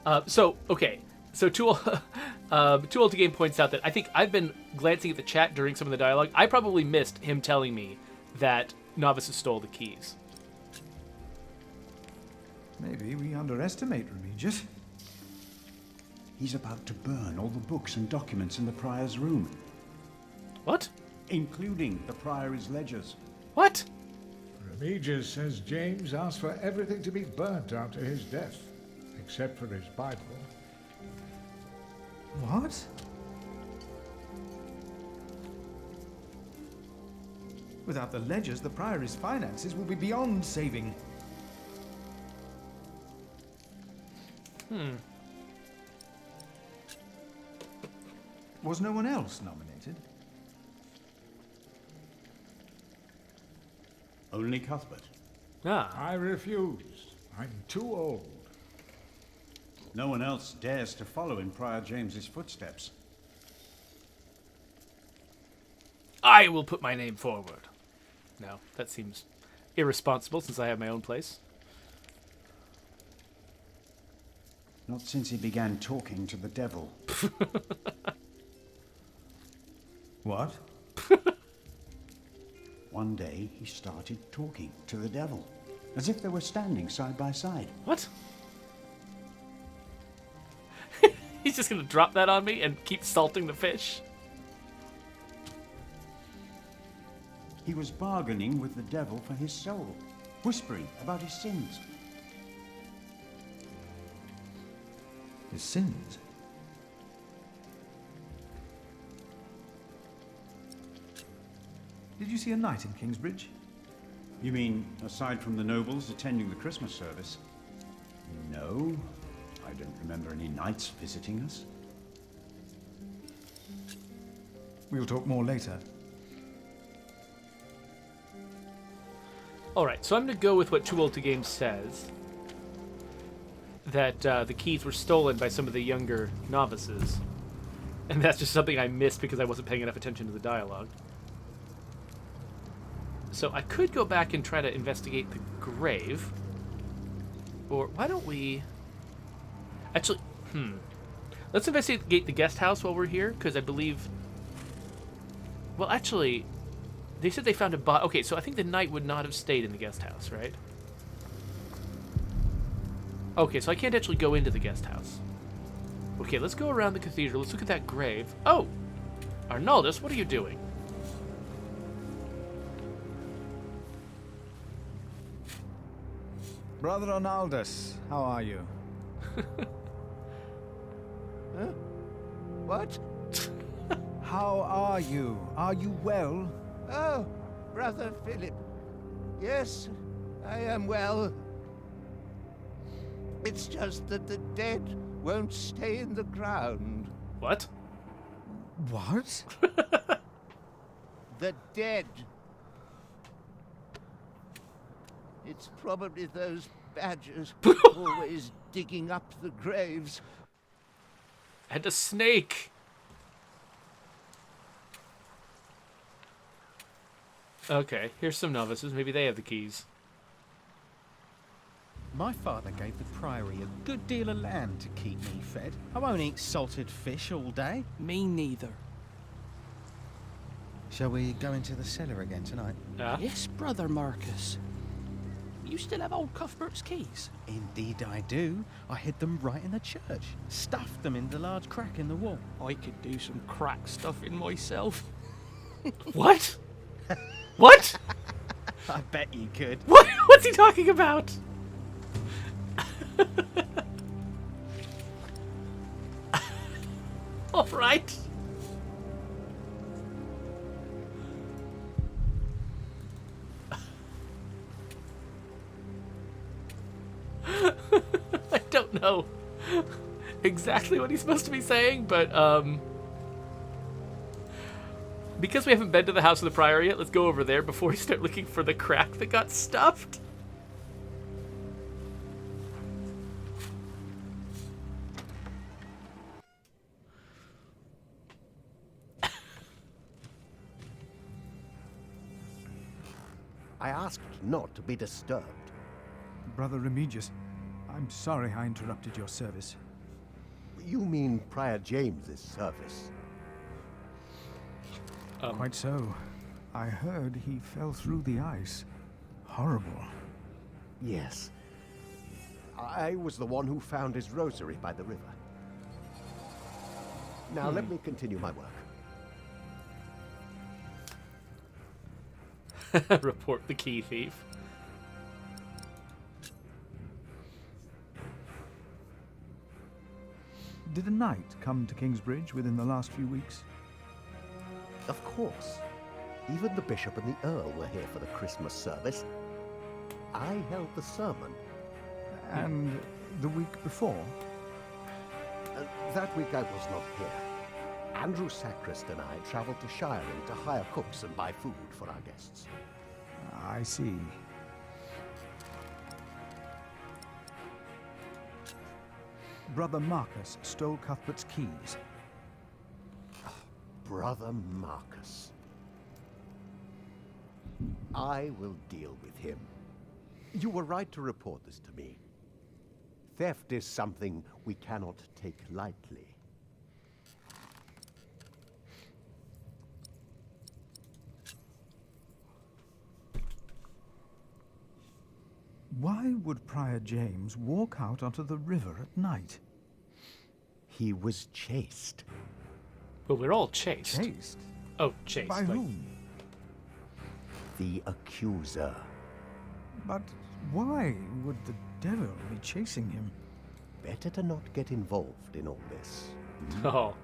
Okay. So Too Old to Game points out that I think I've been glancing at the chat during some of the dialogue. I probably missed him telling me that novices stole the keys. Maybe we underestimate Remigius. He's about to burn all the books and documents in the prior's room. What? Including the priory's ledgers. What? Remigius says James asked for everything to be burnt after his death, except for his Bible. What? Without the ledgers, the priory's finances will be beyond saving. Was no one else nominated? Only Cuthbert. Ah. I refuse. I'm too old. No one else dares to follow in Prior James's footsteps. I will put my name forward. No, that seems irresponsible since I have my own place. Not since he began talking to the devil. What? One day he started talking to the devil, as if they were standing side by side. What? He's just gonna drop that on me and keep salting the fish? He was bargaining with the devil for his soul, whispering about his sins. His sins? Did you see a knight in Kingsbridge? You mean, aside from the nobles attending the Christmas service? No, I don't remember any knights visiting us. We'll talk more later. Alright, so I'm going to go with what Too Old to Game says. That the keys were stolen by some of the younger novices. And that's just something I missed because I wasn't paying enough attention to the dialogue. So I could go back and try to investigate the grave. Or why don't we... Actually, let's investigate the guest house while we're here, because I believe... Well, actually, they said they found a body. Okay, so I think the knight would not have stayed in the guest house, right? Okay, so I can't actually go into the guest house. Okay, let's go around the cathedral. Let's look at that grave. Oh! Arnaldus, what are you doing? Brother Arnaldus, how are you? Huh? What? How are you? Are you well? Oh, Brother Philip. Yes, I am well. It's just that the dead won't stay in the ground. What? What? The dead. It's probably those badgers always digging up the graves. And a snake! Okay, here's some novices. Maybe they have the keys. My father gave the priory a good deal of land to keep me fed. I won't eat salted fish all day. Me neither. Shall we go into the cellar again tonight? Yes, Brother Marcus. You still have old Cuthbert's keys? Indeed I do. I hid them right in the church. Stuffed them in the large crack in the wall. I could do some crack stuffing myself. What? What? I bet you could. What? What's he talking about? All right. I don't know exactly what he's supposed to be saying, but because we haven't been to the house of the prior yet, let's go over there before we start looking for the crack that got stuffed. I asked not to be disturbed. Brother Remigius, I'm sorry I interrupted your service. You mean Prior James's service? Quite so. I heard he fell through the ice. Horrible. Yes. I was the one who found his rosary by the river. Now let me continue my work. Report the key thief. Did a knight come to Kingsbridge within the last few weeks? Of course. Even the bishop and the earl were here for the Christmas service. I held the sermon. And the week before? That week I was not here. Andrew Sacrist and I travelled to Shiring to hire cooks and buy food for our guests. I see. Brother Marcus stole Cuthbert's keys. Brother Marcus. I will deal with him. You were right to report this to me. Theft is something we cannot take lightly. Why would Prior James walk out onto the river at night? He was chased. Well, we're all chased. Chased? Oh, chased. By whom? The accuser. But why would the devil be chasing him? Better to not get involved in all this. Oh,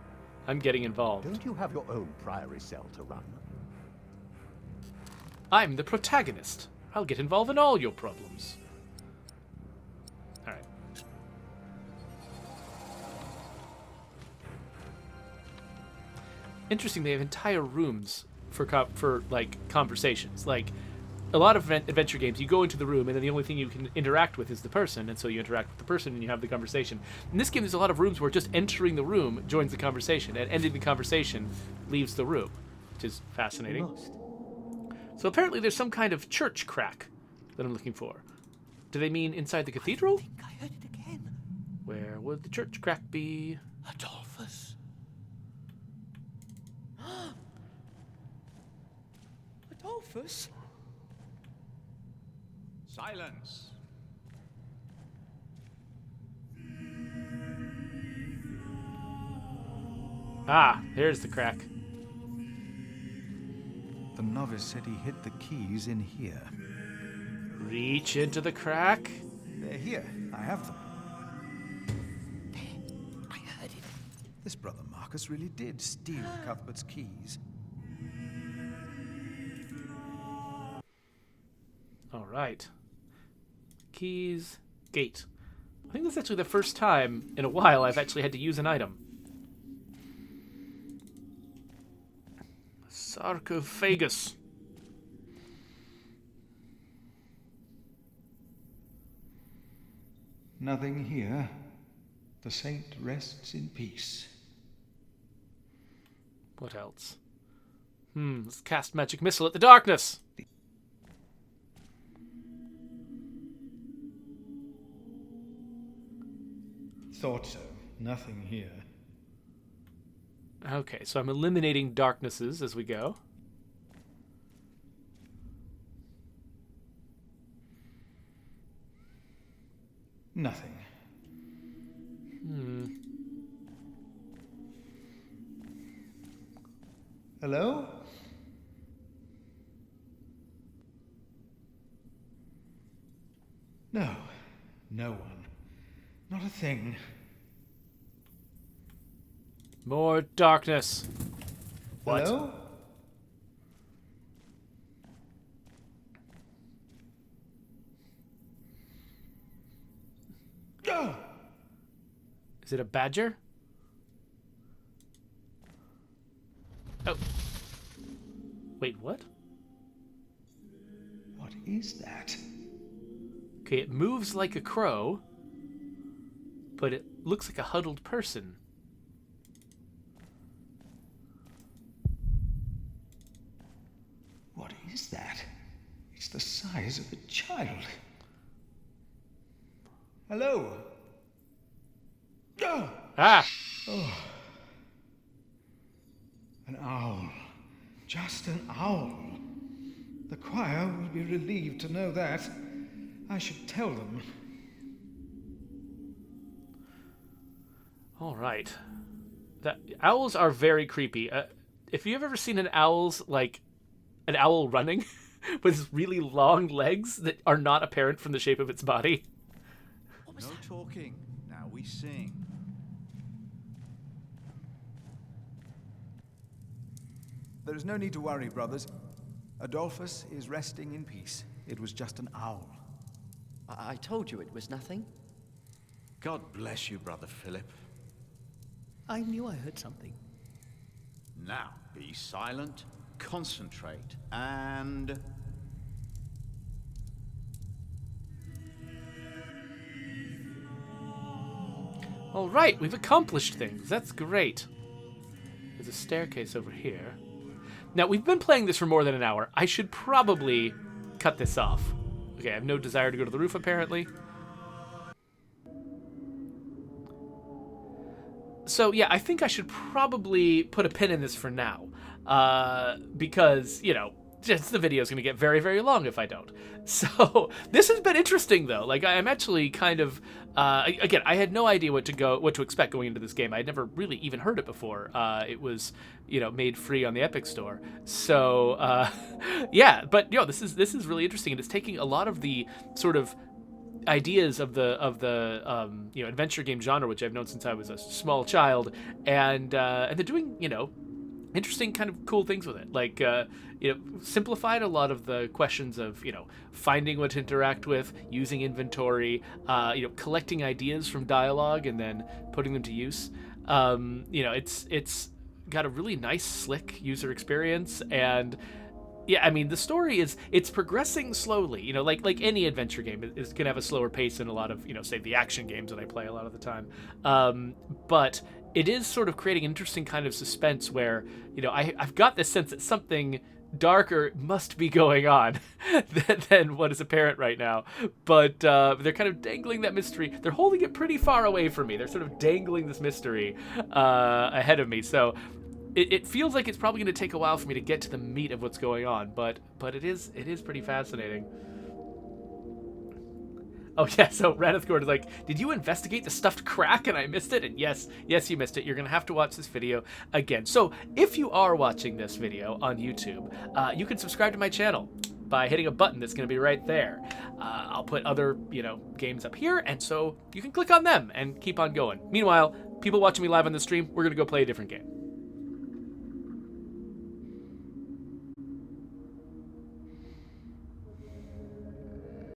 I'm getting involved. Don't you have your own priory cell to run? I'm the protagonist. I'll get involved in all your problems. All right. Interesting, they have entire rooms for like conversations. Like a lot of adventure games, you go into the room and then the only thing you can interact with is the person, and so you interact with the person and you have the conversation. In this game, there's a lot of rooms where just entering the room joins the conversation, and ending the conversation leaves the room, which is fascinating. So apparently there's some kind of church crack that I'm looking for. Do they mean inside the cathedral? I think I heard it again. Where would the church crack be? Adolphus. Adolphus? Silence! Ah, here's the crack. The novice said he hid the keys in here. Reach into the crack. They're here. I have them. I heard it. This brother Marcus really did steal Cuthbert's keys. All right. Keys, gate. I think that's actually the first time in a while I've actually had to use an item. Sarcophagus. Nothing here. The saint rests in peace. What else? Let's cast magic missile at the darkness. Thought so. Nothing here. Okay, so I'm eliminating darknesses as we go. Nothing. Hello? No. No one. Not a thing. More darkness. What? Hello? Oh! Is it a badger? Oh. Wait, what? What is that? Okay, it moves like a crow, but it looks like a huddled person. What is that? It's the size of a child. Hello? Oh! Ah! Oh. An owl. Just an owl. The choir will be relieved to know that. I should tell them. All right. Owls are very creepy. If you've ever seen an owl running with really long legs that are not apparent from the shape of its body. No talking. Now we sing. There is no need to worry, brothers. Adolphus is resting in peace. It was just an owl. I told you it was nothing. God bless you, Brother Philip. I knew I heard something. Now, be silent, concentrate, and... All right, we've accomplished things. That's great. There's a staircase over here. Now, we've been playing this for more than an hour. I should probably cut this off. Okay, I have no desire to go to the roof, apparently. So, yeah, I think I should probably put a pin in this for now. Because, you know, just the video is going to get very, very long if I don't. So, this has been interesting, though. Like, I'm actually kind of... again, I had no idea what to expect going into this game. I had never really even heard it before. It was, you know, made free on the Epic Store. So, yeah, but you know, this is really interesting, and it's taking a lot of the sort of ideas of the you know, adventure game genre, which I've known since I was a small child, and they're doing, you know, interesting kind of cool things with it. Like, you know, simplified a lot of the questions of, you know, finding what to interact with, using inventory, you know, collecting ideas from dialogue and then putting them to use. You know, it's got a really nice, slick user experience, and yeah, I mean, the story it's progressing slowly. You know, like any adventure game is gonna have a slower pace than a lot of, you know, say the action games that I play a lot of the time. But it is sort of creating an interesting kind of suspense where, you know, I've got this sense that something darker must be going on than what is apparent right now. But they're kind of dangling that mystery. They're holding it pretty far away from me. They're sort of dangling this mystery ahead of me. So it feels like it's probably going to take a while for me to get to the meat of what's going on. But it is pretty fascinating. Oh, yeah, so Radithgord is like, did you investigate the stuffed crack and I missed it? And yes, you missed it. You're going to have to watch this video again. So if you are watching this video on YouTube, you can subscribe to my channel by hitting a button that's going to be right there. I'll put other, you know, games up here, and so you can click on them and keep on going. Meanwhile, people watching me live on the stream, we're going to go play a different game.